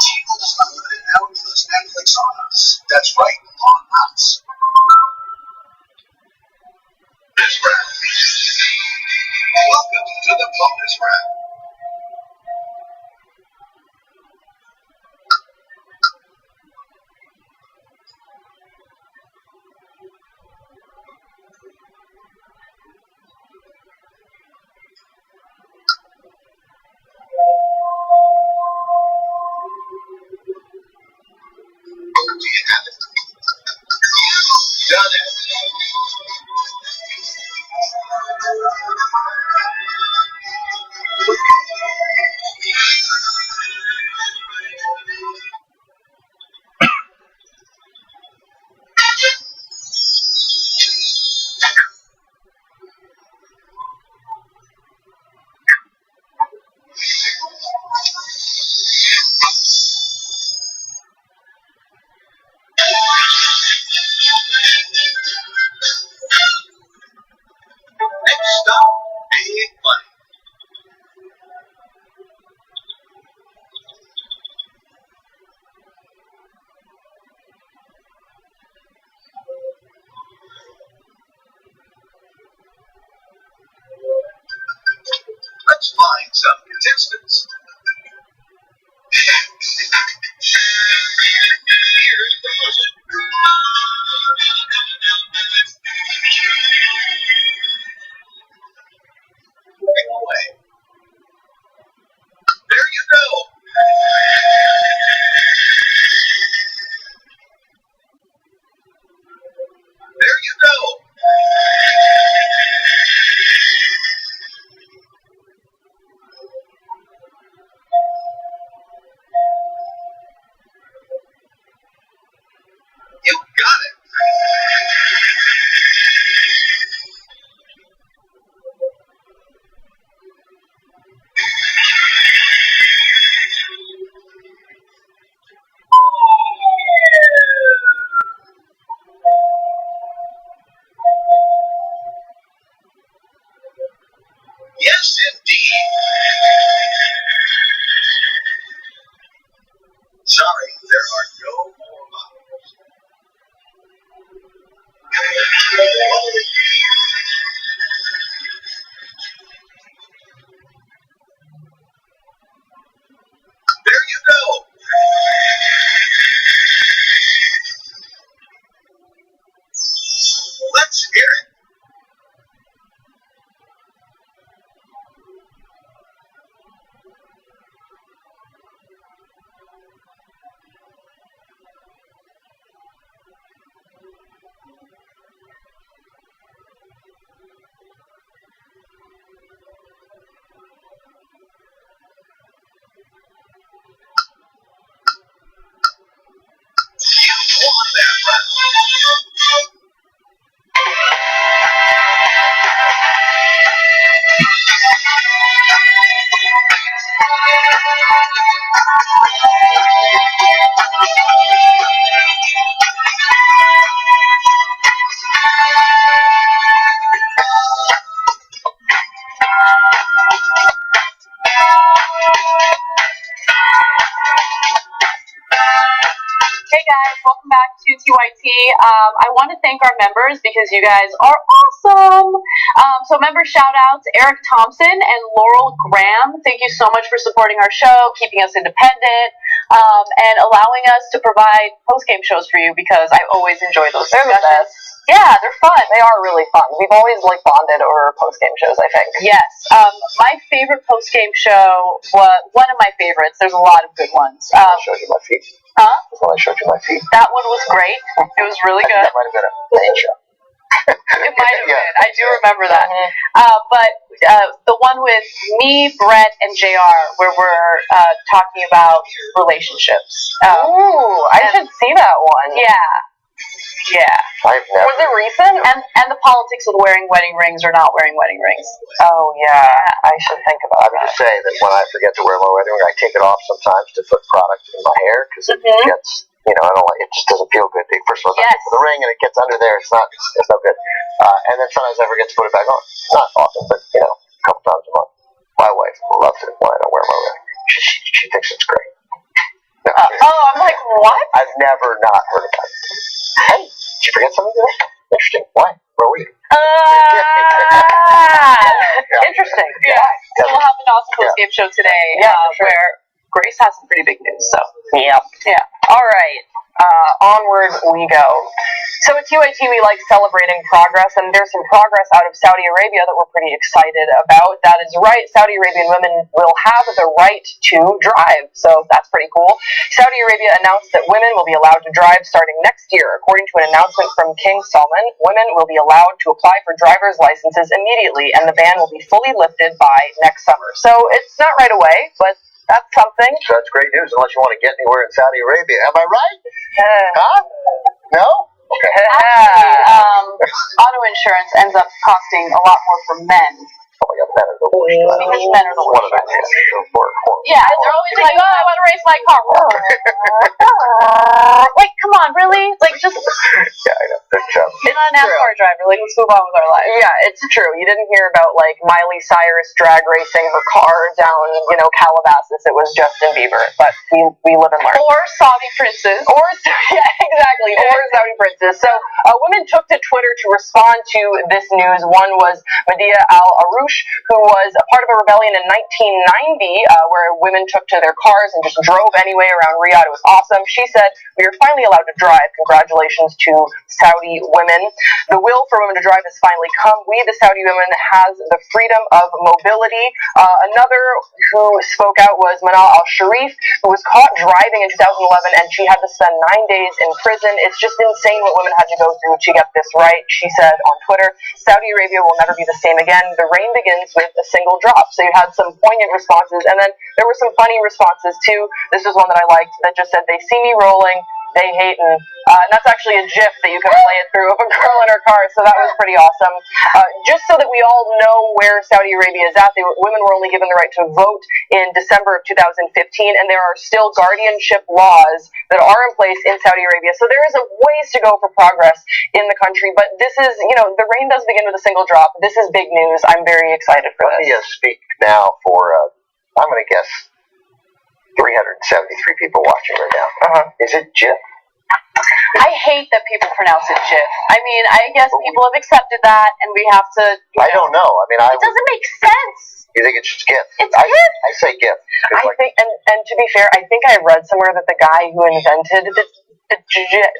T-Mobile's unlimited now includes Netflix on us. That's right, on us. This round. Welcome to the bonus round. Do you have it? You've done it. Next stop, big money. Let's find some contestants. Here's the puzzle. Pick away. There you go. There you go. guys, welcome back to TYT. I want to thank our members because you guys are awesome. So member shout outs, Eric Thompson and Laurel Graham. Thank you so much for supporting our show, keeping us independent, and allowing us to provide post-game shows for you because I always enjoy those discussions. Yeah, they're fun. They are really fun. We've always bonded over post-game shows, I think. Yes. My favorite post-game show was one of my favorites. There's a lot of good ones. I showed you my feet. Huh? That's when I showed you my feet. That one was great. It was really good. That might have been a main show. It might have been. I do remember that. But the one with me, Brett, and JR, where we're talking about relationships. Ooh, I should see that one. Yeah. I've never. Was it recent? And the politics of wearing wedding rings or not wearing wedding rings. Oh, yeah. I should think about I would just say that when I forget to wear my wedding ring, I take it off sometimes to put product in my hair because it gets, I don't like it. Just doesn't feel good. First of all, I put the ring and it gets under there. It's no good. And then sometimes I forget to put it back on. Not often, but a couple times a month. My wife loves it when I don't wear my wedding ring. She thinks it's great. No, I'm like, what? I've never not heard about it. Hey, did you forget something today? Interesting. Why? Where were you? Interesting. Yeah. So we'll have an awesome post-game show today where Grace has some pretty big news. So. Yep. Yeah. All right. Onward we go. So at TYT, we like celebrating progress, and there's some progress out of Saudi Arabia that we're pretty excited about. That is right. Saudi Arabian women will have the right to drive, so that's pretty cool. Saudi Arabia announced that women will be allowed to drive starting next year. According to an announcement from King Salman, women will be allowed to apply for driver's licenses immediately, and the ban will be fully lifted by next summer. So it's not right away, but that's something. So that's great news, unless you want to get anywhere in Saudi Arabia. Am I right? Huh? No? Okay. Actually, auto insurance ends up costing a lot more for men. Oh my God, men are the worst. Because men are the worst. Yeah, they're always like, oh, I want to race my car. Like, come on, really? Like, just. Yeah, I know. It's not a NASCAR driver. Like, let's move on with our lives. Yeah, it's true. You didn't hear about, Miley Cyrus drag racing her car down, Calabasas. It was Justin Bieber. But we live and learn. Or Saudi princes. Yeah, exactly. Or Saudi princes. So, women took to Twitter to respond to this news. One was Medea Al-Aroush, who was a part of a rebellion in 1990 where women took to their cars and just drove anyway around Riyadh. It was awesome. She said, "We are finally allowed to drive. Congratulations to Saudi women. The will for women to drive has finally come. We, the Saudi women, has the freedom of mobility." Another who spoke out was Manal Al-Sharif, who was caught driving in 2011, and she had to spend 9 days in prison. It's just insane what women had to go through to get this right. She said on Twitter, "Saudi Arabia will never be the same again. The rain begins with a single drop." So you had some poignant responses, and then there were some funny responses too. This is one that I liked that just said, "They see me rolling, they hatin'." And that's actually a GIF that you can play it through of a girl in her car, so that was pretty awesome. Just so that we all know where Saudi Arabia is at, women were only given the right to vote in December of 2015, and there are still guardianship laws that are in place in Saudi Arabia. So there is a ways to go for progress in the country, but this is, the rain does begin with a single drop. This is big news. I'm very excited for this. Let me speak now for, I'm going to guess, 373 people watching right now. Is it GIF? I hate that people pronounce it GIF. I mean, I guess people have accepted that, and we have to. I don't know. I mean, it doesn't make sense. You think it's just GIF? It's GIF. I say GIF. I think, and to be fair, I think I read somewhere that the guy who invented the GIF,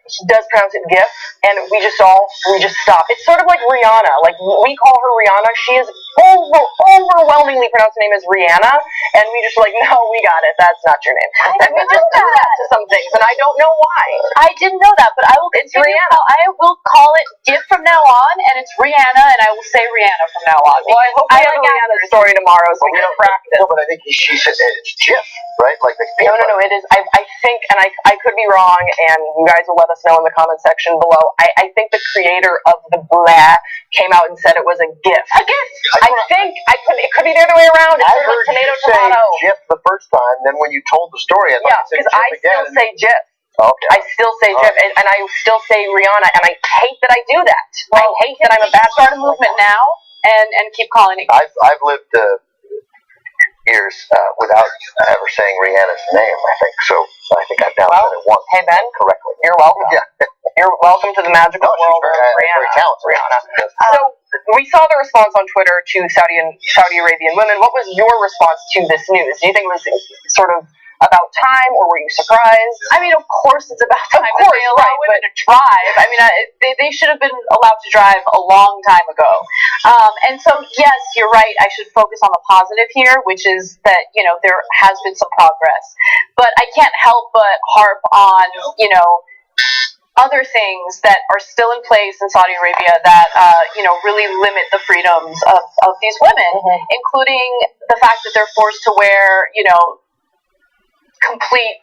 he does pronounce it GIF, and we just stop. It's sort of like Rihanna. Like, we call her Rihanna. She is overwhelmingly pronounced her name as Rihanna, and we just no, we got it. That's not your name. And we just do that to some things, and I don't know why. I didn't know that, but I will. It's Rihanna. I will call it GIF from now on, and it's Rihanna, and I will say Rihanna from now on. Well, I hope we have a Rihanna story tomorrow, so we can practice. No, but I think she said it's GIF, right? Like the No, it is. I think, and I could be wrong, and you guys will let us know in the comment section below. I think the creator of the blah came out and said it was a GIF. A GIF. It could be the other way around. It's I sort of heard like tomato, you say tomato. GIF the first time, then when you told the story, I thought you said because I GIF again. still say GIF. Okay. I still say GIF, and I still say Rihanna, and I hate that I do that. Well, I hate that I'm a bad start a movement now and keep calling it. I've lived years without ever saying Rihanna's name, I think. So I think I've now done it once. Hey, Ben. Correctly. You're welcome. Yeah. You're welcome to the magical world of very talented. Rihanna. So we saw the response on Twitter to Saudi Arabian women. What was your response to this news? Do you think it was sort of about time, or were you surprised? I mean, of course it's about time. Of course, they allow women to drive. I mean, they should have been allowed to drive a long time ago. And so, yes, you're right. I should focus on the positive here, which is that, you know, there has been some progress. But I can't help but harp on, you know, other things that are still in place in Saudi Arabia that, you know, really limit the freedoms of these women, including the fact that they're forced to wear, you know, complete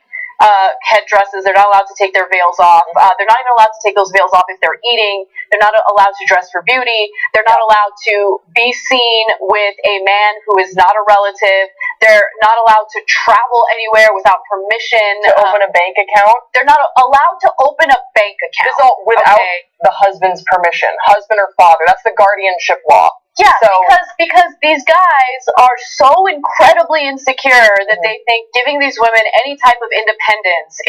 headdresses. They're not allowed to take their veils off. They're not even allowed to take those veils off if they're eating. They're not allowed to dress for beauty. They're not allowed to be seen with a man who is not a relative. They're not allowed to travel anywhere without permission. To open a bank account? They're not allowed to open a bank account. This is all without the husband's permission. Husband or father. That's the guardianship law. Yeah, so, because these guys are so incredibly insecure that they think giving these women any type of independence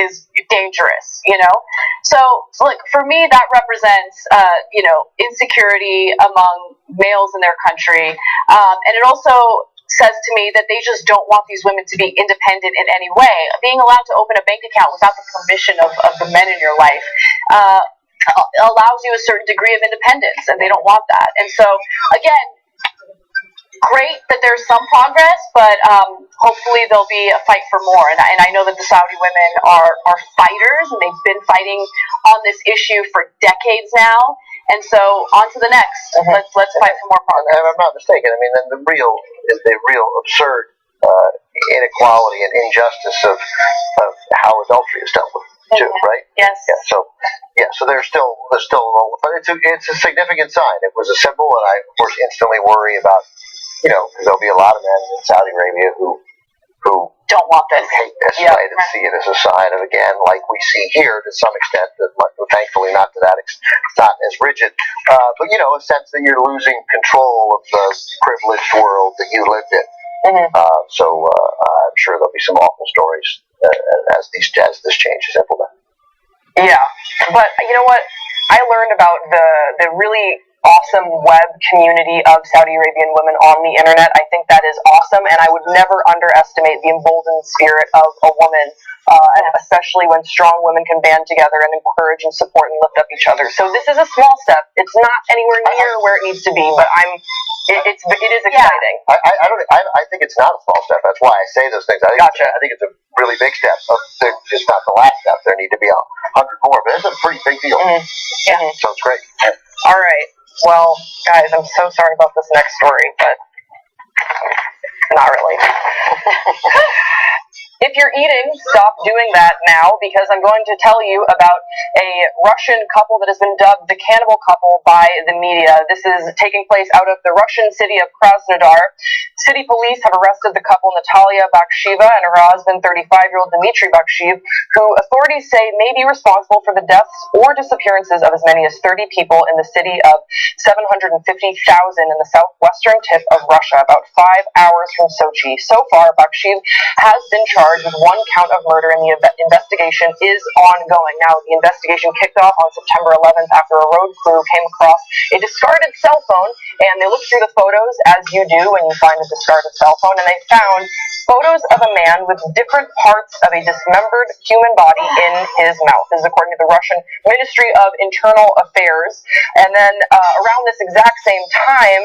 is dangerous, you know? So look, for me, that represents, you know, insecurity among males in their country. And it also says to me that they just don't want these women to be independent in any way. Being allowed to open a bank account without the permission of the men in your life, allows you a certain degree of independence, and they don't want that. And so, again, great that there's some progress, but hopefully there'll be a fight for more. And I know that the Saudi women are fighters, and they've been fighting on this issue for decades now. And so, on to the next. Let's fight for more progress. If I'm not mistaken, I mean, the real absurd inequality and injustice of how adultery is dealt with. Too, right? Yes. Yeah. So there's still, but it's a significant sign. It was a symbol, and I of course instantly worry about, you know, because there'll be a lot of men in Saudi Arabia who don't want this, hate this, right, and see it as a sign of, again, like we see here to some extent, thankfully not to that extent, not as rigid, but you know, a sense that you're losing control of the privileged world that you lived in. So I'm sure there'll be some awful stories as this change is implemented. Yeah, but you know what? I learned about the really awesome web community of Saudi Arabian women on the internet. I think that is awesome, and I would never underestimate the emboldened spirit of a woman, and especially when strong women can band together and encourage and support and lift up each other. So this is a small step. It's not anywhere near where it needs to be, but it is exciting. I think it's not a small step. That's why I say those things. I think it's a really big step. It's not the last step. There need to be 100 more, but it's a pretty big deal. Yeah. So it's great. All right. Well, guys, I'm so sorry about this next story, but not really. If you're eating, stop doing that now, because I'm going to tell you about a Russian couple that has been dubbed the cannibal couple by the media. This is taking place out of the Russian city of Krasnodar. City police have arrested the couple Natalia Bakshiva and her husband, 35-year-old Dmitry Bakshiv, who authorities say may be responsible for the deaths or disappearances of as many as 30 people in the city of 750,000 in the southwestern tip of Russia, about 5 hours from Sochi. So far, Bakshiv has been charged with one count of murder, and the investigation is ongoing. Now, the investigation kicked off on September 11th after a road crew came across a discarded cell phone, and they looked through the photos, as you do when you find a discarded cell phone, and they found photos of a man with different parts of a dismembered human body in his mouth. This is according to the Russian Ministry of Internal Affairs. And then around this exact same time,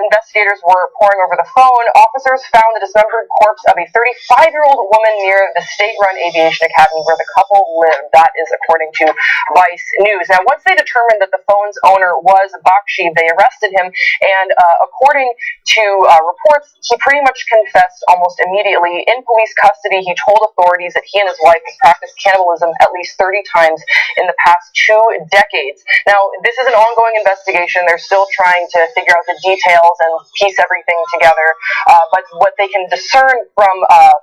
investigators were poring over the phone. Officers found the dismembered corpse of a 35-year-old woman near the state-run aviation academy where the couple lived. That is according to Vice News. Now, once they determined that the phone's owner was Bakshiv, they arrested him, and according to reports, he pretty much confessed almost immediately. In police custody, he told authorities that he and his wife had practiced cannibalism at least 30 times in the past 2 decades. Now, this is an ongoing investigation. They're still trying to figure out the details and piece everything together. But what they can discern from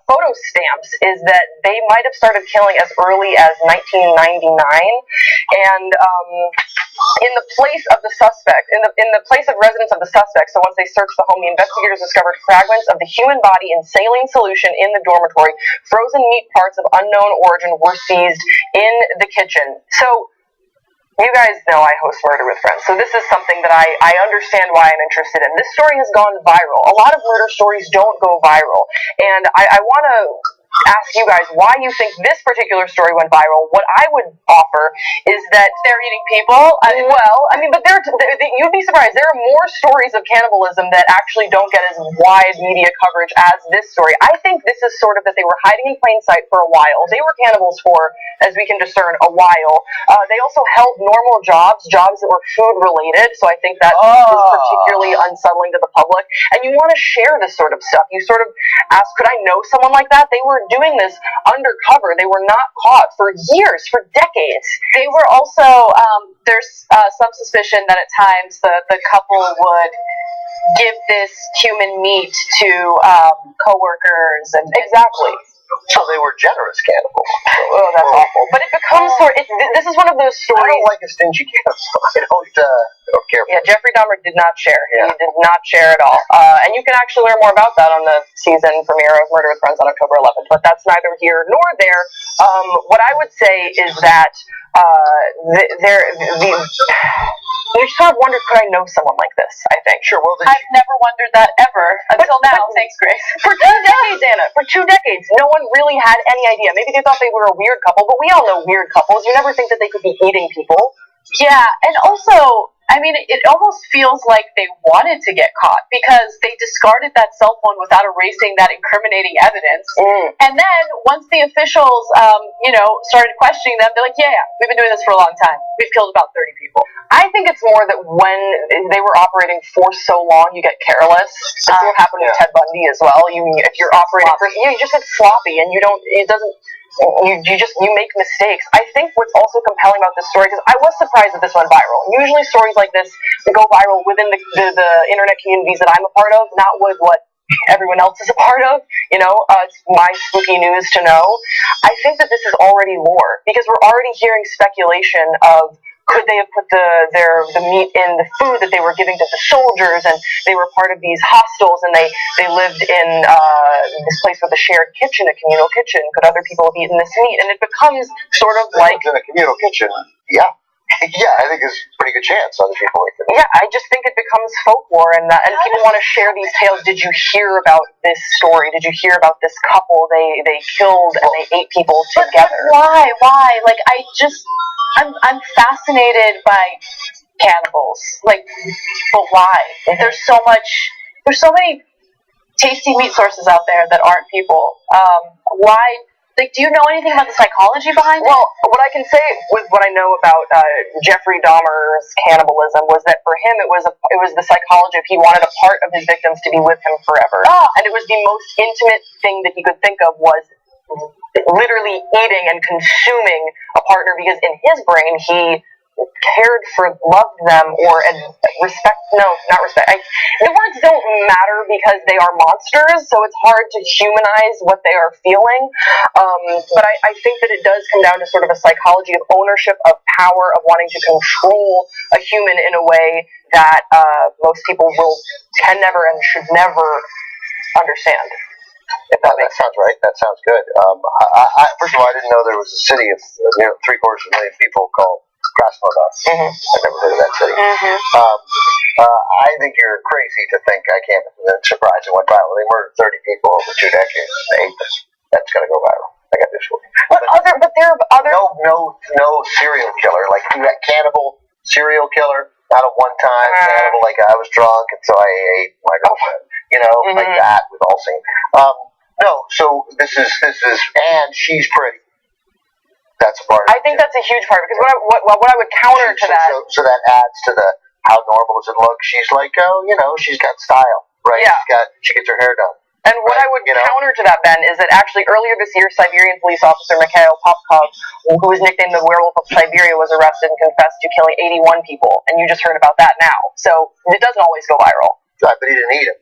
photo stamps is that they might have started killing as early as 1999, and in the place of the suspect, in the place of residence of the suspect. So once they searched the home, the investigators discovered fragments of the human body in saline solution in the dormitory. Frozen meat parts of unknown origin were seized in the kitchen. So you guys know I host Murder with Friends, so this is something that I understand why I'm interested in. This story has gone viral. A lot of murder stories don't go viral, and I want to ask you guys why you think this particular story went viral. What I would offer is that They're eating people. but you'd be surprised. There are more stories of cannibalism that actually don't get as wide media coverage as this story. I think this is sort of that they were hiding in plain sight for a while. They were cannibals for, as we can discern, a while. They also held normal jobs that were food related. So I think that is particularly unsettling to the public. And you want to share this sort of stuff. You sort of ask, could I know someone like that? They were doing this undercover. They were not caught for years, for decades. They were also, there's some suspicion that at times the couple would give this human meat to coworkers and exactly. So they were generous cannibals. Oh, that's awful. But it becomes this is one of those stories. I don't like a stingy cannibal. I don't care. Yeah, Jeffrey Dahmer did not share. Yeah. He did not share at all. And you can actually learn more about that on the season premiere of Murder with Friends on October 11th. But that's neither here nor there. What I would say is that you sort of wondered, could I know someone like this? I think. Sure. Well, I've never wondered that ever until now. Thanks, Grace. For 2 decades, Anna. For 2 decades, no one really had any idea. Maybe they thought they were a weird couple, but we all know weird couples. You never think that they could be eating people. Yeah, and also, I mean, it almost feels like they wanted to get caught because they discarded that cell phone without erasing that incriminating evidence. And then once the officials, started questioning them, they're like, yeah, we've been doing this for a long time. We've killed about 30 people. I think it's more that when they were operating for so long, you get careless. That's what happened with Ted Bundy as well. If you're operating for, you just get sloppy, and you make mistakes. I think what's also compelling about this story, because I was surprised that this went viral. Usually stories like this go viral within the internet communities that I'm a part of, not with what everyone else is a part of. It's my spooky news to know. I think that this is already lore, because we're already hearing speculation of, could they have put the meat in the food that they were giving to the soldiers, and they were part of these hostels, and they lived in this place with a shared kitchen, a communal kitchen. Could other people have eaten this meat? And it becomes sort of like in a communal kitchen. Yeah. Yeah, I think there's a pretty good chance other people like that. Yeah, I just think it becomes folklore, and people want to share these tales. Did you hear about this story? Did you hear about this couple? They killed and they ate people together. But why? Like, I'm fascinated by cannibals. Like, but why? There's so many tasty meat sources out there that aren't people. Why? Like, do you know anything about the psychology behind it? Well, what I can say with what I know about Jeffrey Dahmer's cannibalism was that for him it was the psychology of he wanted a part of his victims to be with him forever, and it was the most intimate thing that he could think of was literally eating and consuming a partner, because in his brain he loved them, or respect. No, not respect. The words don't matter because they are monsters, so it's hard to humanize what they are feeling. But I think that it does come down to sort of a psychology of ownership, of power, of wanting to control a human in a way that most people can never and should never understand. That sounds right. That sounds good. First of all, I didn't know there was a city of 750,000 people called Krasnodar. I've never heard of that city. I think you're crazy to think I can't. I'm surprised it went viral. They murdered 30 people over 2 decades. They ate this. That's going to go viral. I got this one. But there are other. No serial killer. Like, you got cannibal serial killer. Not a one-time cannibal. Like, I was drunk and so I ate my girlfriend. Like that with all sing. No. So this is, and she's pretty. That's a part. I think that's a huge part, because what I would counter to that. So that adds to the how normal does it look? She's like, she's got style, right? Yeah. She gets her hair done. And what I would counter to that, Ben, is that actually earlier this year, Siberian police officer Mikhail Popkov, who was nicknamed the Werewolf of Siberia, was arrested and confessed to killing 81 people. And you just heard about that now. So it doesn't always go viral. But he didn't eat him.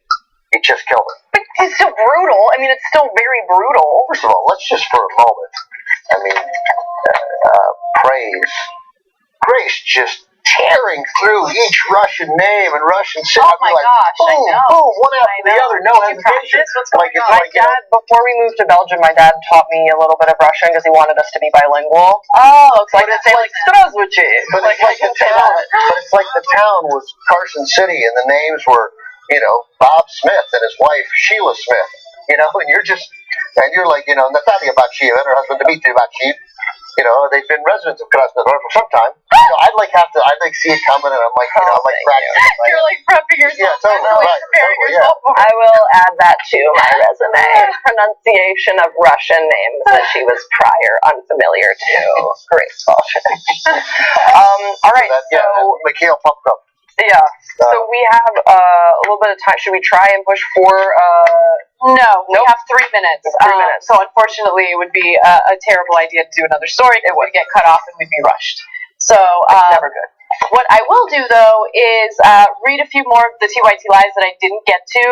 He just killed him. But it's still brutal. I mean, it's still very brutal. First of all, let's just for a moment, I mean, praise Grace just tearing through each Russian name and Russian city. Oh my gosh, boom, I know. boom, one after the other, no hesitation. What's going on? My dad, before we moved to Belgium, my dad taught me a little bit of Russian because he wanted us to be bilingual. Oh, So I could say like Здравствуйте. But it's like the town. But it's like the town was Carson City, and the names were, Bob Smith and his wife Sheila Smith. And you're like, Natalia Bachieva and her husband Dmitry Bachiv. They've been residents of Krasnodar for some time. I'd see it coming, and I'm like, practicing. You're like prepping yourself. Yeah, totally. Right. Preparing Totally, yourself for I will add that to my resume. Pronunciation of Russian names that she was prior unfamiliar to. Graceful. All right. Mikhail Popkov. Yeah. So we have a little bit of time. Should we try and push for? No, we have 3 minutes. 3 minutes. So unfortunately, it would be a terrible idea to do another story. It would get cut off and we'd be rushed. So never good. What I will do, though, is read a few more of the TYT lives that I didn't get to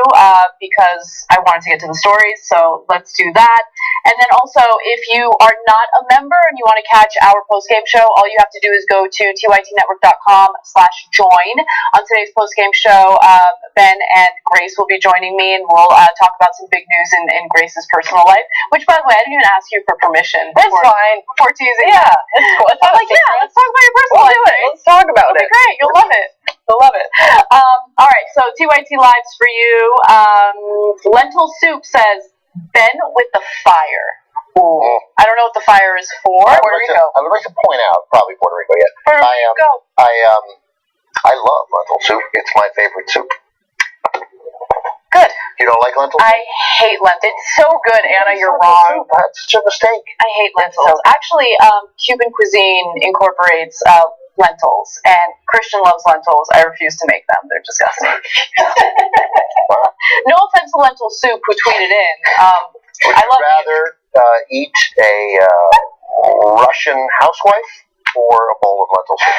because I wanted to get to the stories, so let's do that. And then also, if you are not a member and you want to catch our post-game show, all you have to do is go to tytnetwork.com/join. On today's post-game show, Ben and Grace will be joining me, and we'll talk about some big news in Grace's personal life, which, by the way, I didn't even ask you for permission. That's fine. Before teasing. Yeah, it's cool. I'm like, yeah, let's talk about your personal life. We'll do it. Let's talk about It'll it. be great. You'll love it. You'll love it. All right. So TYT lives for you. Lentil soup says Ben with the fire. Ooh. I don't know what the fire is for. Puerto Rico. I would like to point out, probably Puerto Rico. Yeah. Puerto Rico. I love lentil soup. It's my favorite soup. Good. You don't like lentils? I hate lentils. It's so good, Anna. You're wrong. That's such a mistake. I hate lentils. Actually, Cuban cuisine incorporates lentils, and Christian loves lentils. I refuse to make them. They're disgusting. No offense to lentil soup who tweeted in. I love rather eat a Russian housewife or a bowl of lentil soup?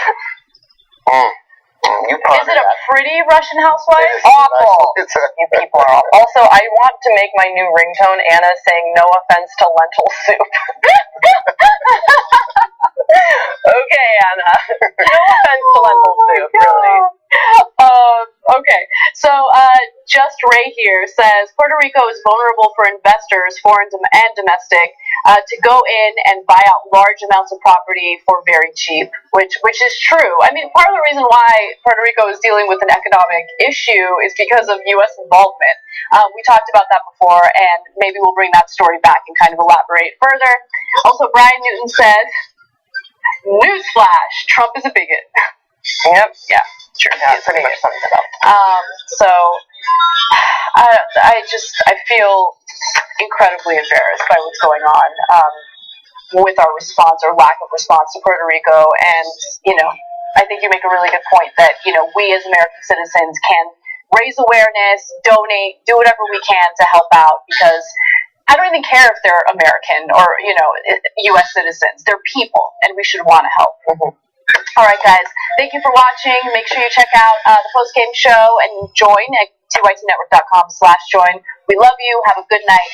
Is it a pretty Russian housewife? Awful. It's You people are awful. Also, I want to make my new ringtone Anna saying no offense to lentil soup. Okay, Anna. No offense to lentil soup, really. Okay, so Just Ray here says Puerto Rico is vulnerable for investors, foreign and domestic, to go in and buy out large amounts of property for very cheap, which is true. I mean, part of the reason why Puerto Rico is dealing with an economic issue is because of U.S. involvement. We talked about that before, and maybe we'll bring that story back and kind of elaborate further. Also, Brian Newton says, newsflash, Trump is a bigot. Yep. Yeah, sure. Yeah, pretty much sums it up. So I feel incredibly embarrassed by what's going on with our response or lack of response to Puerto Rico. And, I think you make a really good point that, we as American citizens can raise awareness, donate, do whatever we can to help out, because I don't even care if they're American or, U.S. citizens. They're people, and we should want to help. Mm-hmm. All right, guys. Thank you for watching. Make sure you check out the post-game show and join at tytnetwork.com/join. We love you. Have a good night.